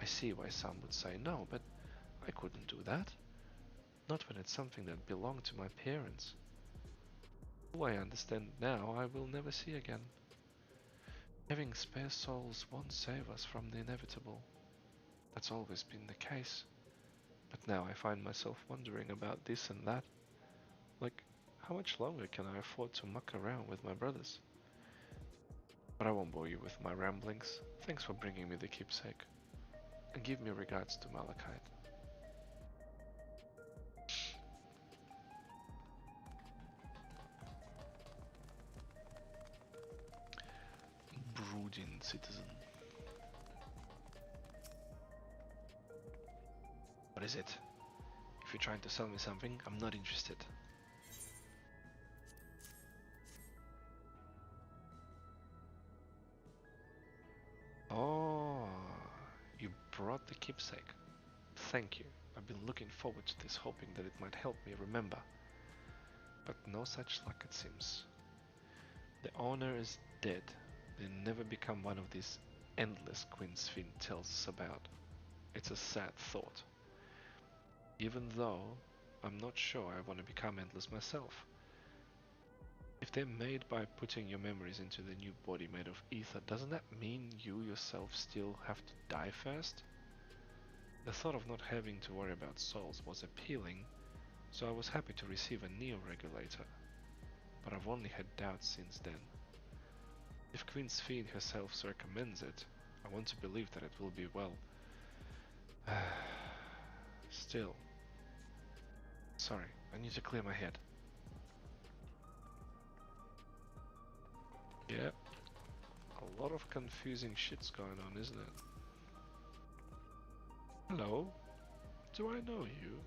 I see why some would say no, but I couldn't do that. Not when it's something that belonged to my parents. Who I understand now I will never see again. Having spare souls won't save us from the inevitable. That's always been the case. But now I find myself wondering about this and that. Like, how much longer can I afford to muck around with my brothers? But I won't bore you with my ramblings. Thanks for bringing me the keepsake. And give me regards to Malachite. Brooding citizen. What is it? If you're trying to sell me something, I'm not interested. Oh, you brought the keepsake. Thank you. I've been looking forward to this, hoping that it might help me remember. But no such luck, it seems. The owner is dead. They never become one of these endless Queen's Fin tells us about. It's a sad thought. Even though I'm not sure I want to become endless myself. If they're made by putting your memories into the new body made of ether, doesn't that mean you yourself still have to die first? The thought of not having to worry about souls was appealing, so I was happy to receive a neo-regulator. But I've only had doubts since then. If Queen's Fiend herself recommends it, I want to believe that it will be well. Still. Sorry, I need to clear my head. Yeah, a lot of confusing shit's going on, isn't it? Hello? Do I know you?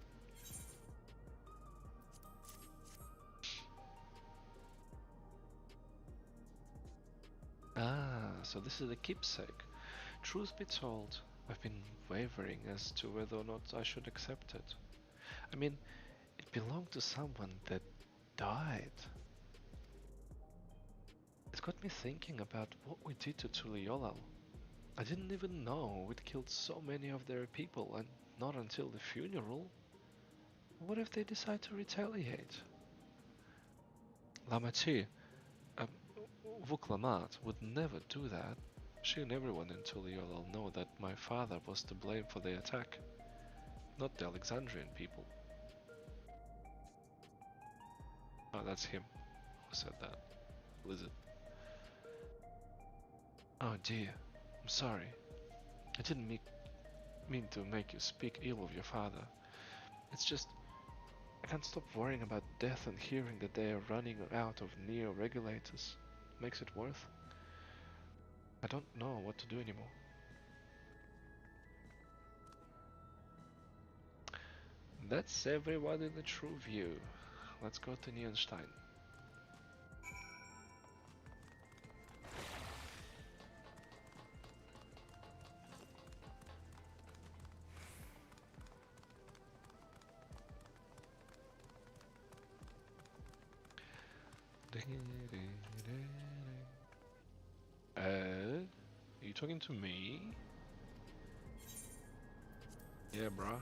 Ah, so this is the keepsake. Truth be told, I've been wavering as to whether or not I should accept it. I mean, it belonged to someone that died. It got me thinking about what we did to Tuliolal. I didn't even know we'd killed so many of their people, and not until the funeral. What if they decide to retaliate? Lamachi, um, Vuklamat would never do that. She and everyone in Tuliolal know that my father was to blame for the attack, not the Alexandrian people. Oh, that's him who said that. Lizard. Oh dear, I'm sorry. I didn't mean to make you speak ill of your father. It's just, I can't stop worrying about death and hearing that they are running out of neo-regulators. Makes it worth. I don't know what to do anymore. That's everyone in the true view. Let's go to Nierenstein. Are you talking to me? Yeah, bruh.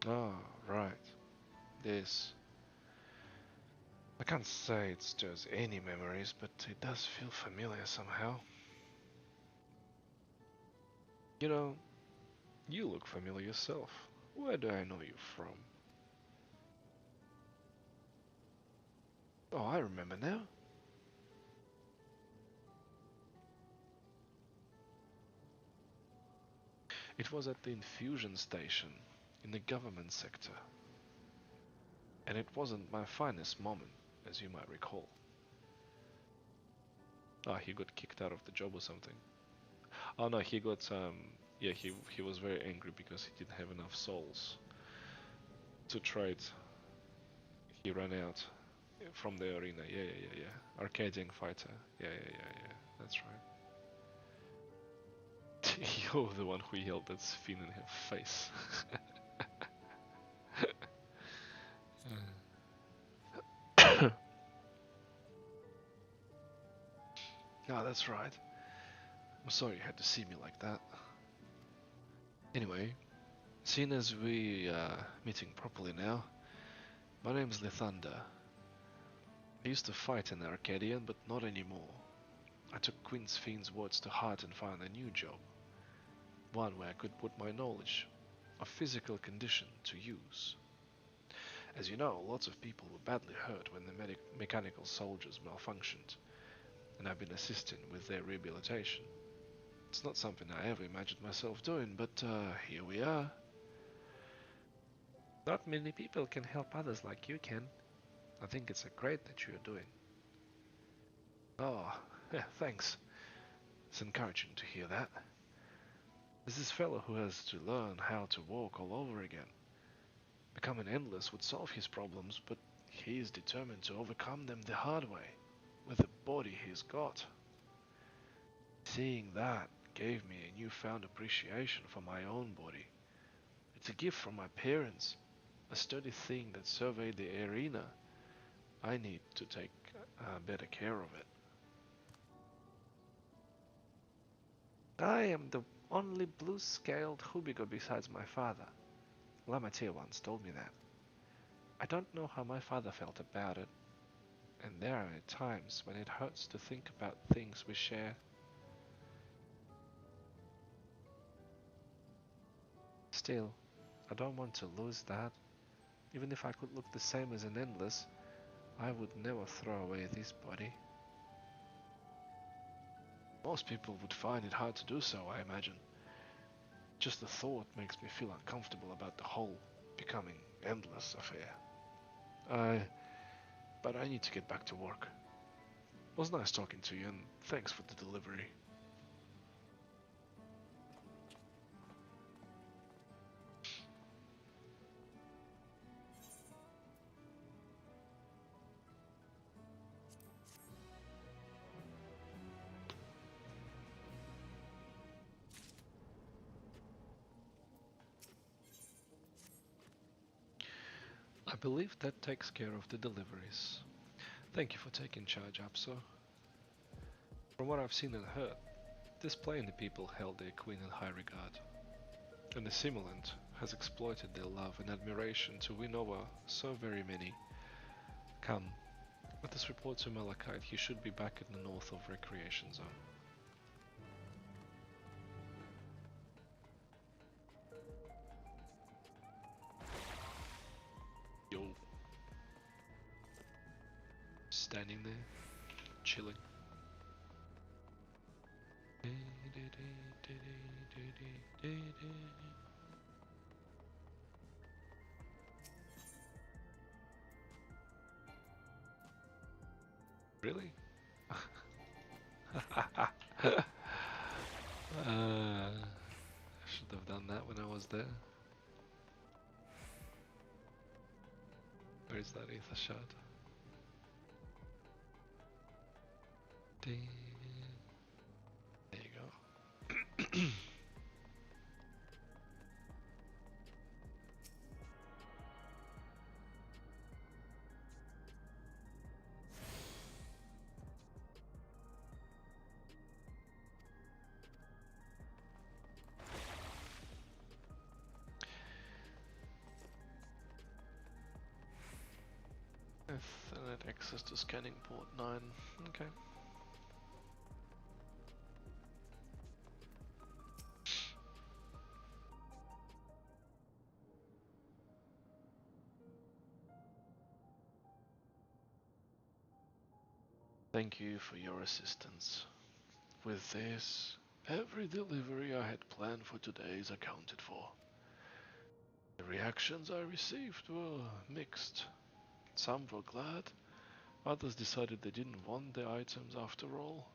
Oh, right. This. I can't say it stirs any memories, but it does feel familiar somehow. You know, you look familiar yourself. Where do I know you from? Oh, I remember now. It was at the infusion station in the government sector. And it wasn't my finest moment, as you might recall. Ah, he got kicked out of the job or something. Oh no, he got yeah, he was very angry because he didn't have enough souls to trade. He ran out from the arena. Yeah. Arcadian fighter. Yeah. That's right. You're the one who yelled that spin in her face. Ah, that's right. I'm sorry you had to see me like that. Anyway, seeing as we are meeting properly now, my name's Lithander. I used to fight in the Arcadian, but not anymore. I took Queen's Fiend's words to heart and found a new job. One where I could put my knowledge of physical condition to use. As you know, lots of people were badly hurt when the mechanical soldiers malfunctioned, and I've been assisting with their rehabilitation. It's not something I ever imagined myself doing, but here we are. Not many people can help others like you can. I think it's great that you're doing. Oh, yeah, thanks. It's encouraging to hear that. There's this fellow who has to learn how to walk all over again. Becoming endless would solve his problems, but he is determined to overcome them the hard way, with the body he's got. Seeing that gave me a newfound appreciation for my own body. It's a gift from my parents, a sturdy thing that surveyed the arena. I need to take better care of it. I am the only blue-scaled Hubigo besides my father. Lamatea once told me that. I don't know how my father felt about it, and there are times when it hurts to think about things we share. Still, I don't want to lose that. Even if I could look the same as an endless, I would never throw away this body. Most people would find it hard to do so, I imagine. Just the thought makes me feel uncomfortable about the whole becoming endless affair. But I need to get back to work. It was nice talking to you, and thanks for the delivery. I believe that takes care of the deliveries. Thank you for taking charge, Apso. From what I've seen and heard, this plainly people held their queen in high regard, and the simulant has exploited their love and admiration to win over so very many. Come, let us report to Malachite. He should be back in the north of Recreation Zone. Yo. Standing there, chilling. Really? I should have done that when I was there. Where is that ether shard? There you go. Ethernet access to scanning port 9. Okay. Thank you for your assistance. With this, every delivery I had planned for today is accounted for. The reactions I received were mixed. Some were glad, others decided they didn't want the items after all.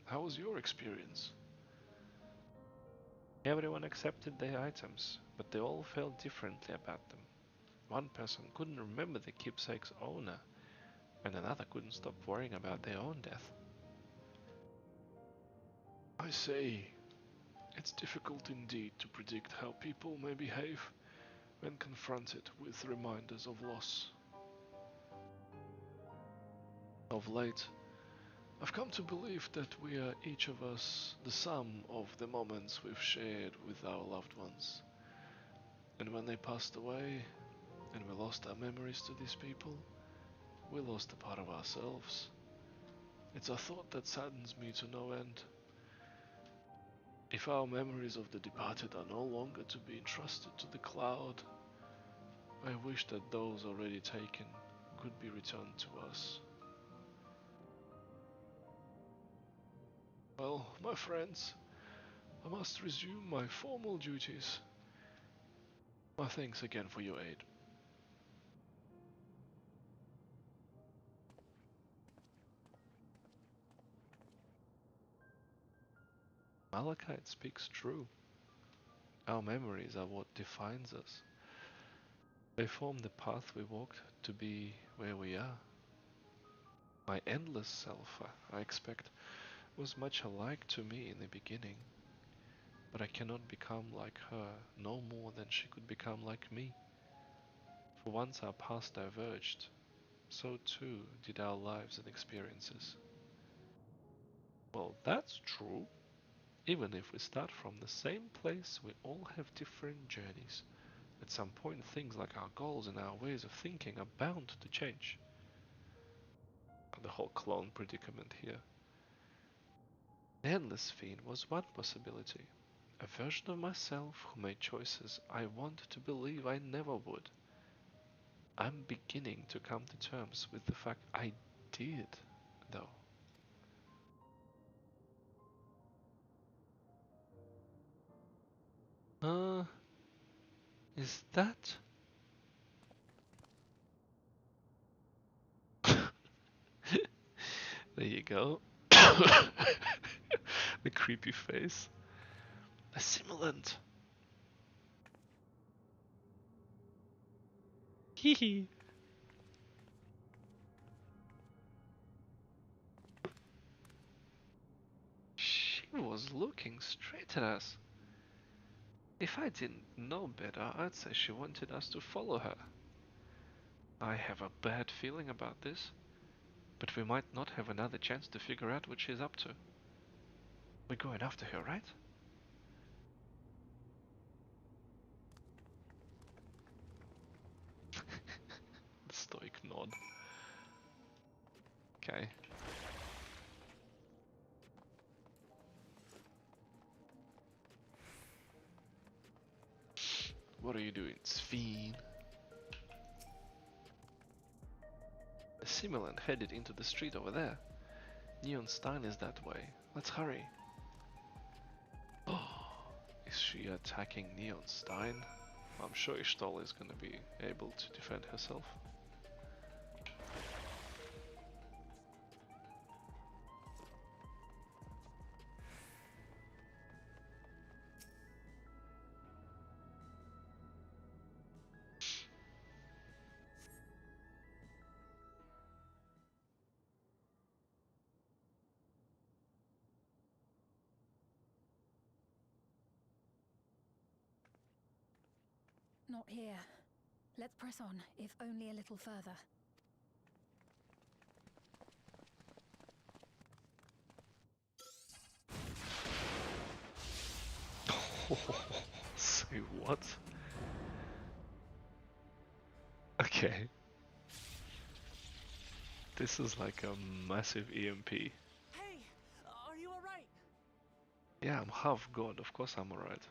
How was your experience? Everyone accepted their items, but they all felt differently about them. One person couldn't remember the keepsake's owner, and another couldn't stop worrying about their own death. I say, it's difficult indeed to predict how people may behave when confronted with reminders of loss. Of late, I've come to believe that we are each of us the sum of the moments we've shared with our loved ones. And when they passed away, and we lost our memories to these people, we lost a part of ourselves. It's a thought that saddens me to no end. If our memories of the departed are no longer to be entrusted to the cloud, I wish that those already taken could be returned to us. Well, my friends, I must resume my formal duties. My thanks again for your aid. Malachite speaks true. Our memories are what defines us. They form the path we walked to be where we are. My endless self, I expect, was much alike to me in the beginning, but I cannot become like her no more than she could become like me. For once our paths diverged, so too did our lives and experiences. Well, that's true. Even if we start from the same place, we all have different journeys. At some point, things like our goals and our ways of thinking are bound to change. The whole clone predicament here. The Endless Fiend was one possibility. A version of myself who made choices I want to believe I never would. I'm beginning to come to terms with the fact I did, though. Is that? There you go. The creepy face. A simulant. Hee hee. She was looking straight at us. If I didn't know better, I'd say she wanted us to follow her. I have a bad feeling about this, but we might not have another chance to figure out what she's up to. We're going after her, right? The stoic nod. Okay. What are you doing, Sphene? The simulant headed into the street over there. Neon Stein is that way. Let's hurry. Oh, is she attacking Neon Stein? I'm sure Ishtal is gonna be able to defend herself. Not here. Let's press on, if only a little further. Say what? Okay. This is like a massive EMP. Hey, are you alright? Yeah, I'm half god, of course I'm alright.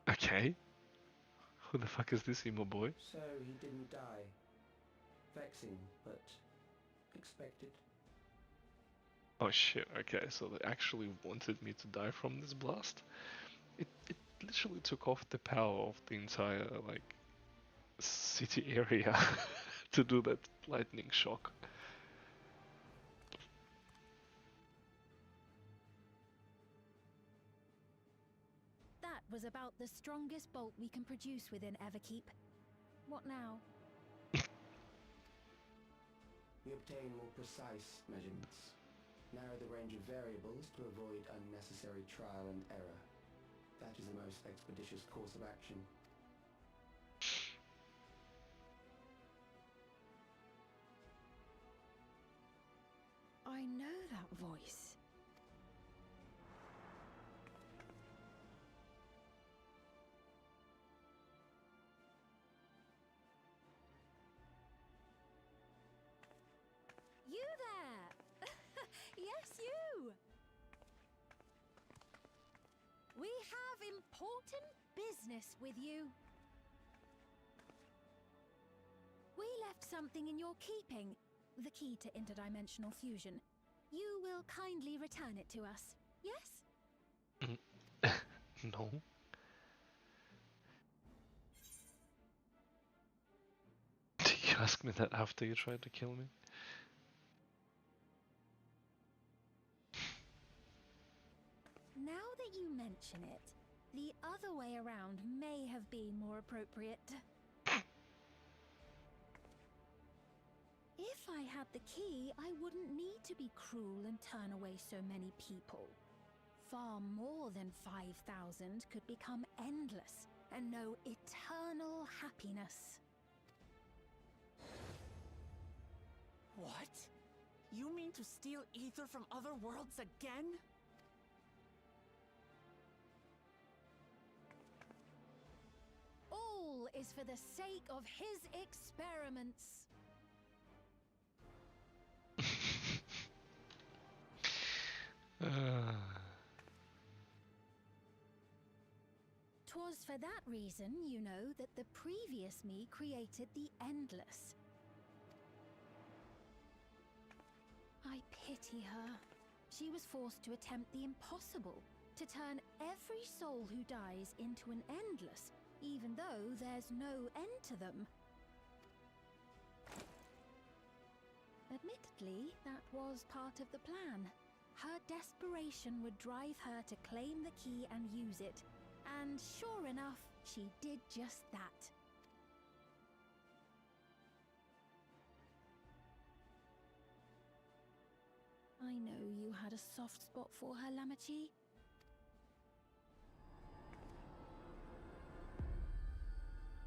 Okay. Who the fuck is this emo boy? So he didn't die. Vexing, but expected. Oh shit, okay, so they actually wanted me to die from this blast? It literally took off the power of the entire, like, city area to do that lightning shock. That was about the strongest bolt we can produce within Everkeep. What now? We obtain more precise measurements. Narrow the range of variables to avoid unnecessary trial and error. That is the most expeditious course of action. I know that voice. You there! Yes, you! We have important business with you. We left something in your keeping, the key to interdimensional fusion. You will kindly return it to us, yes? No. Did you ask me that after you tried to kill me? Now that you mention it, the other way around may have been more appropriate. If I had the key, I wouldn't need to be cruel and turn away so many people. Far more than 5,000 could become endless and know eternal happiness. What? You mean to steal ether from other worlds again? All is for the sake of his experiments. Uh, 'Twas for that reason, you know, that the previous me created the Endless. I pity her. She was forced to attempt the impossible, to turn every soul who dies into an Endless, even though there's no end to them. Admittedly, that was part of the plan. Her desperation would drive her to claim the key and use it, and sure enough, she did just that. I know you had a soft spot for her, Lamachi.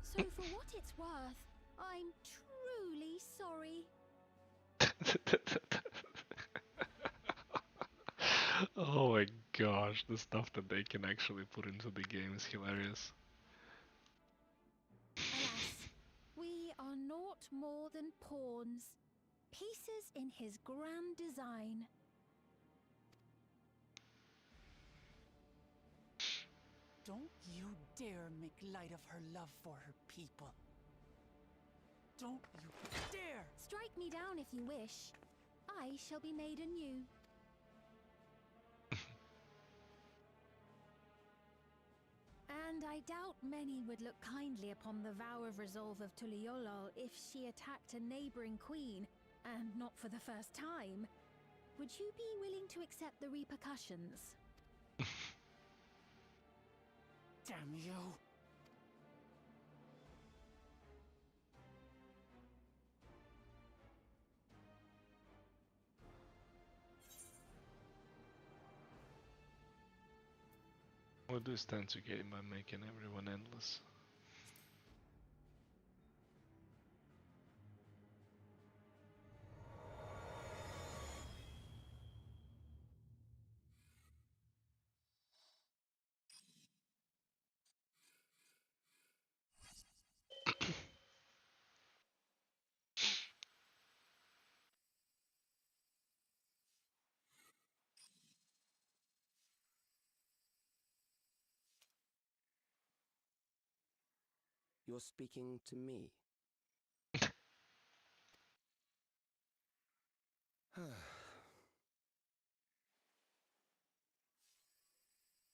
So for what it's worth, I'm truly sorry. Oh my gosh, the stuff that they can actually put into the game is hilarious. pieces in his grand design. Don't you dare make light of her love for her people. Don't you dare! Strike me down if you wish. I shall be made anew. And I doubt many would look kindly upon the vow of resolve of Tuliolol if she attacked a neighboring queen, and not for the first time. Would you be willing to accept the repercussions? Damn you! What do you stand to gain by making everyone endless? You're speaking to me.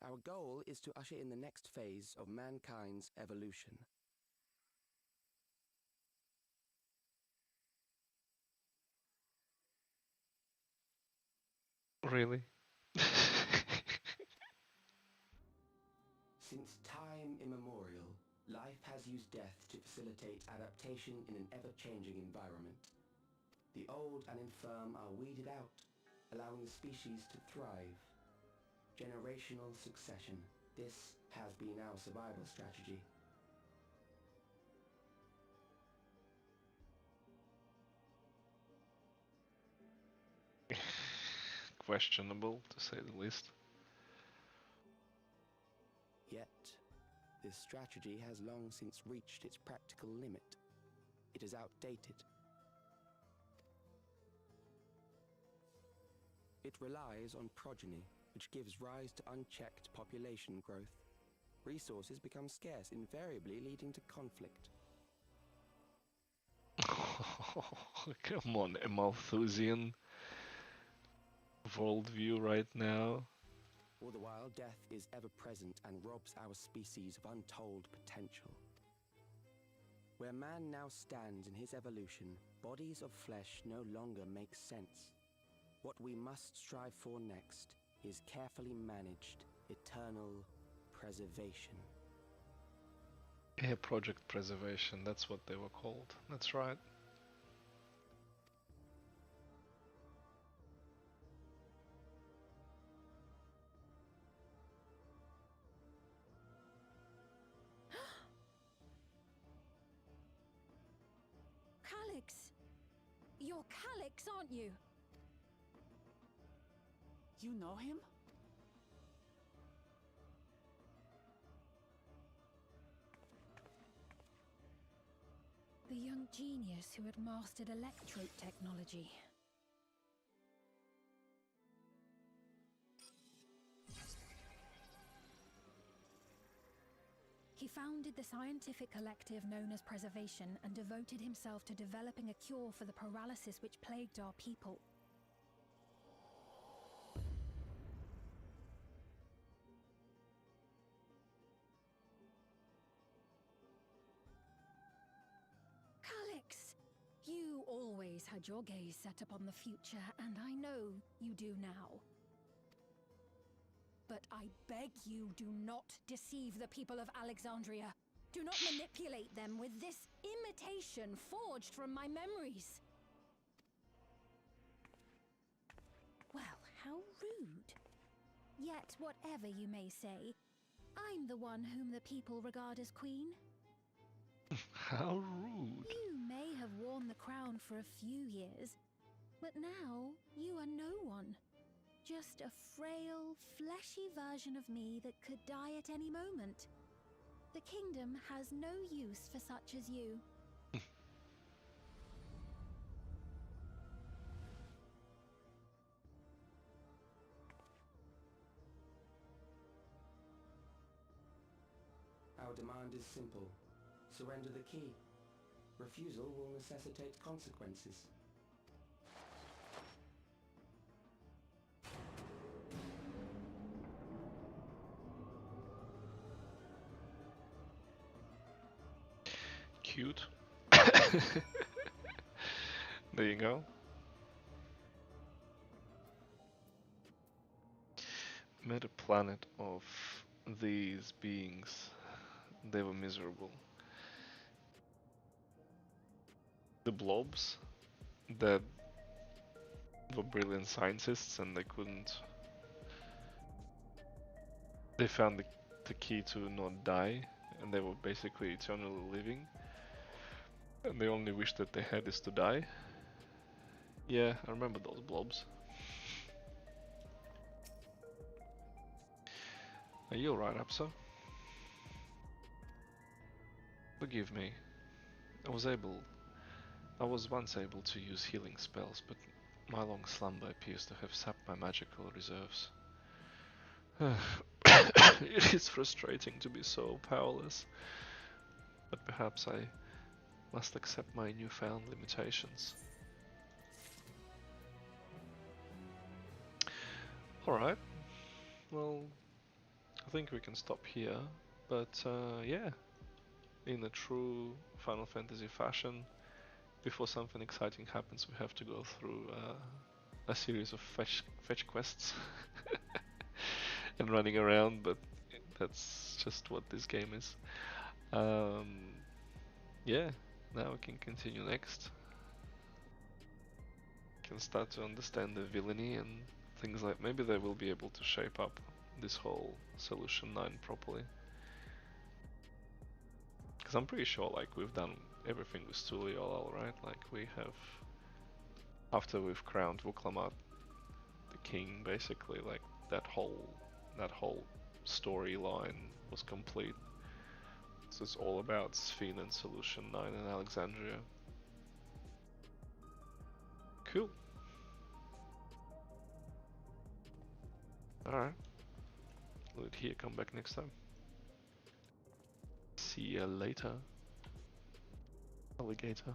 Our goal is to usher in the next phase of mankind's evolution. Really? Since time immemorial, life has used death to facilitate adaptation in an ever-changing environment. The old and infirm are weeded out, allowing the species to thrive. Generational succession. This has been our survival strategy. Questionable, to say the least. Yet, this strategy has long since reached its practical limit. It is outdated. It relies on progeny, which gives rise to unchecked population growth. Resources become scarce, invariably leading to conflict. Come on, a Malthusian worldview right now. All the while, death is ever present and robs our species of untold potential. Where man now stands in his evolution, bodies of flesh no longer make sense. What we must strive for next is carefully managed, eternal preservation. Yeah, Project Preservation, that's what they were called. That's right. Calyx! You're Calyx, aren't you? You know him? The young genius who had mastered electrope technology. He founded the scientific collective known as Preservation and devoted himself to developing a cure for the paralysis which plagued our people. Calyx! You always had your gaze set upon the future, and I know you do now. But I beg you, do not deceive the people of Alexandria. Do not manipulate them with this imitation forged from my memories. Well, how rude. Yet, whatever you may say, I'm the one whom the people regard as queen. How rude. You may have worn the crown for a few years, but now you are no one. Just a frail, fleshy version of me that could die at any moment. The kingdom has no use for such as you. demand is simple. Surrender the key. Refusal will necessitate consequences. Cute. There you go. Made a planet of these beings. They were miserable. The blobs that were brilliant scientists and they couldn't. They found the key to not die and they were basically eternally living. And the only wish that they had is to die. Yeah, I remember those blobs. Are you alright, Apsa? Forgive me. I was once able to use healing spells, but my long slumber appears to have sapped my magical reserves. It is frustrating to be so powerless, but perhaps I must accept my newfound limitations. Alright, well, I think we can stop here, but yeah, in a true Final Fantasy fashion, before something exciting happens, we have to go through a series of fetch quests and running around, but that's just what this game is. Yeah, now we can continue next. Can start to understand the villainy and things like maybe they will be able to shape up this whole Solution 9 properly. Because I'm pretty sure like we've done everything with Tuliolal, right? Like we have, after we've crowned Vuklamat the king, basically like that whole storyline was complete. So it's all about Sphene and Solution 9 and Alexandria. Cool. Alright. Leave it here, come back next time. See ya later, alligator.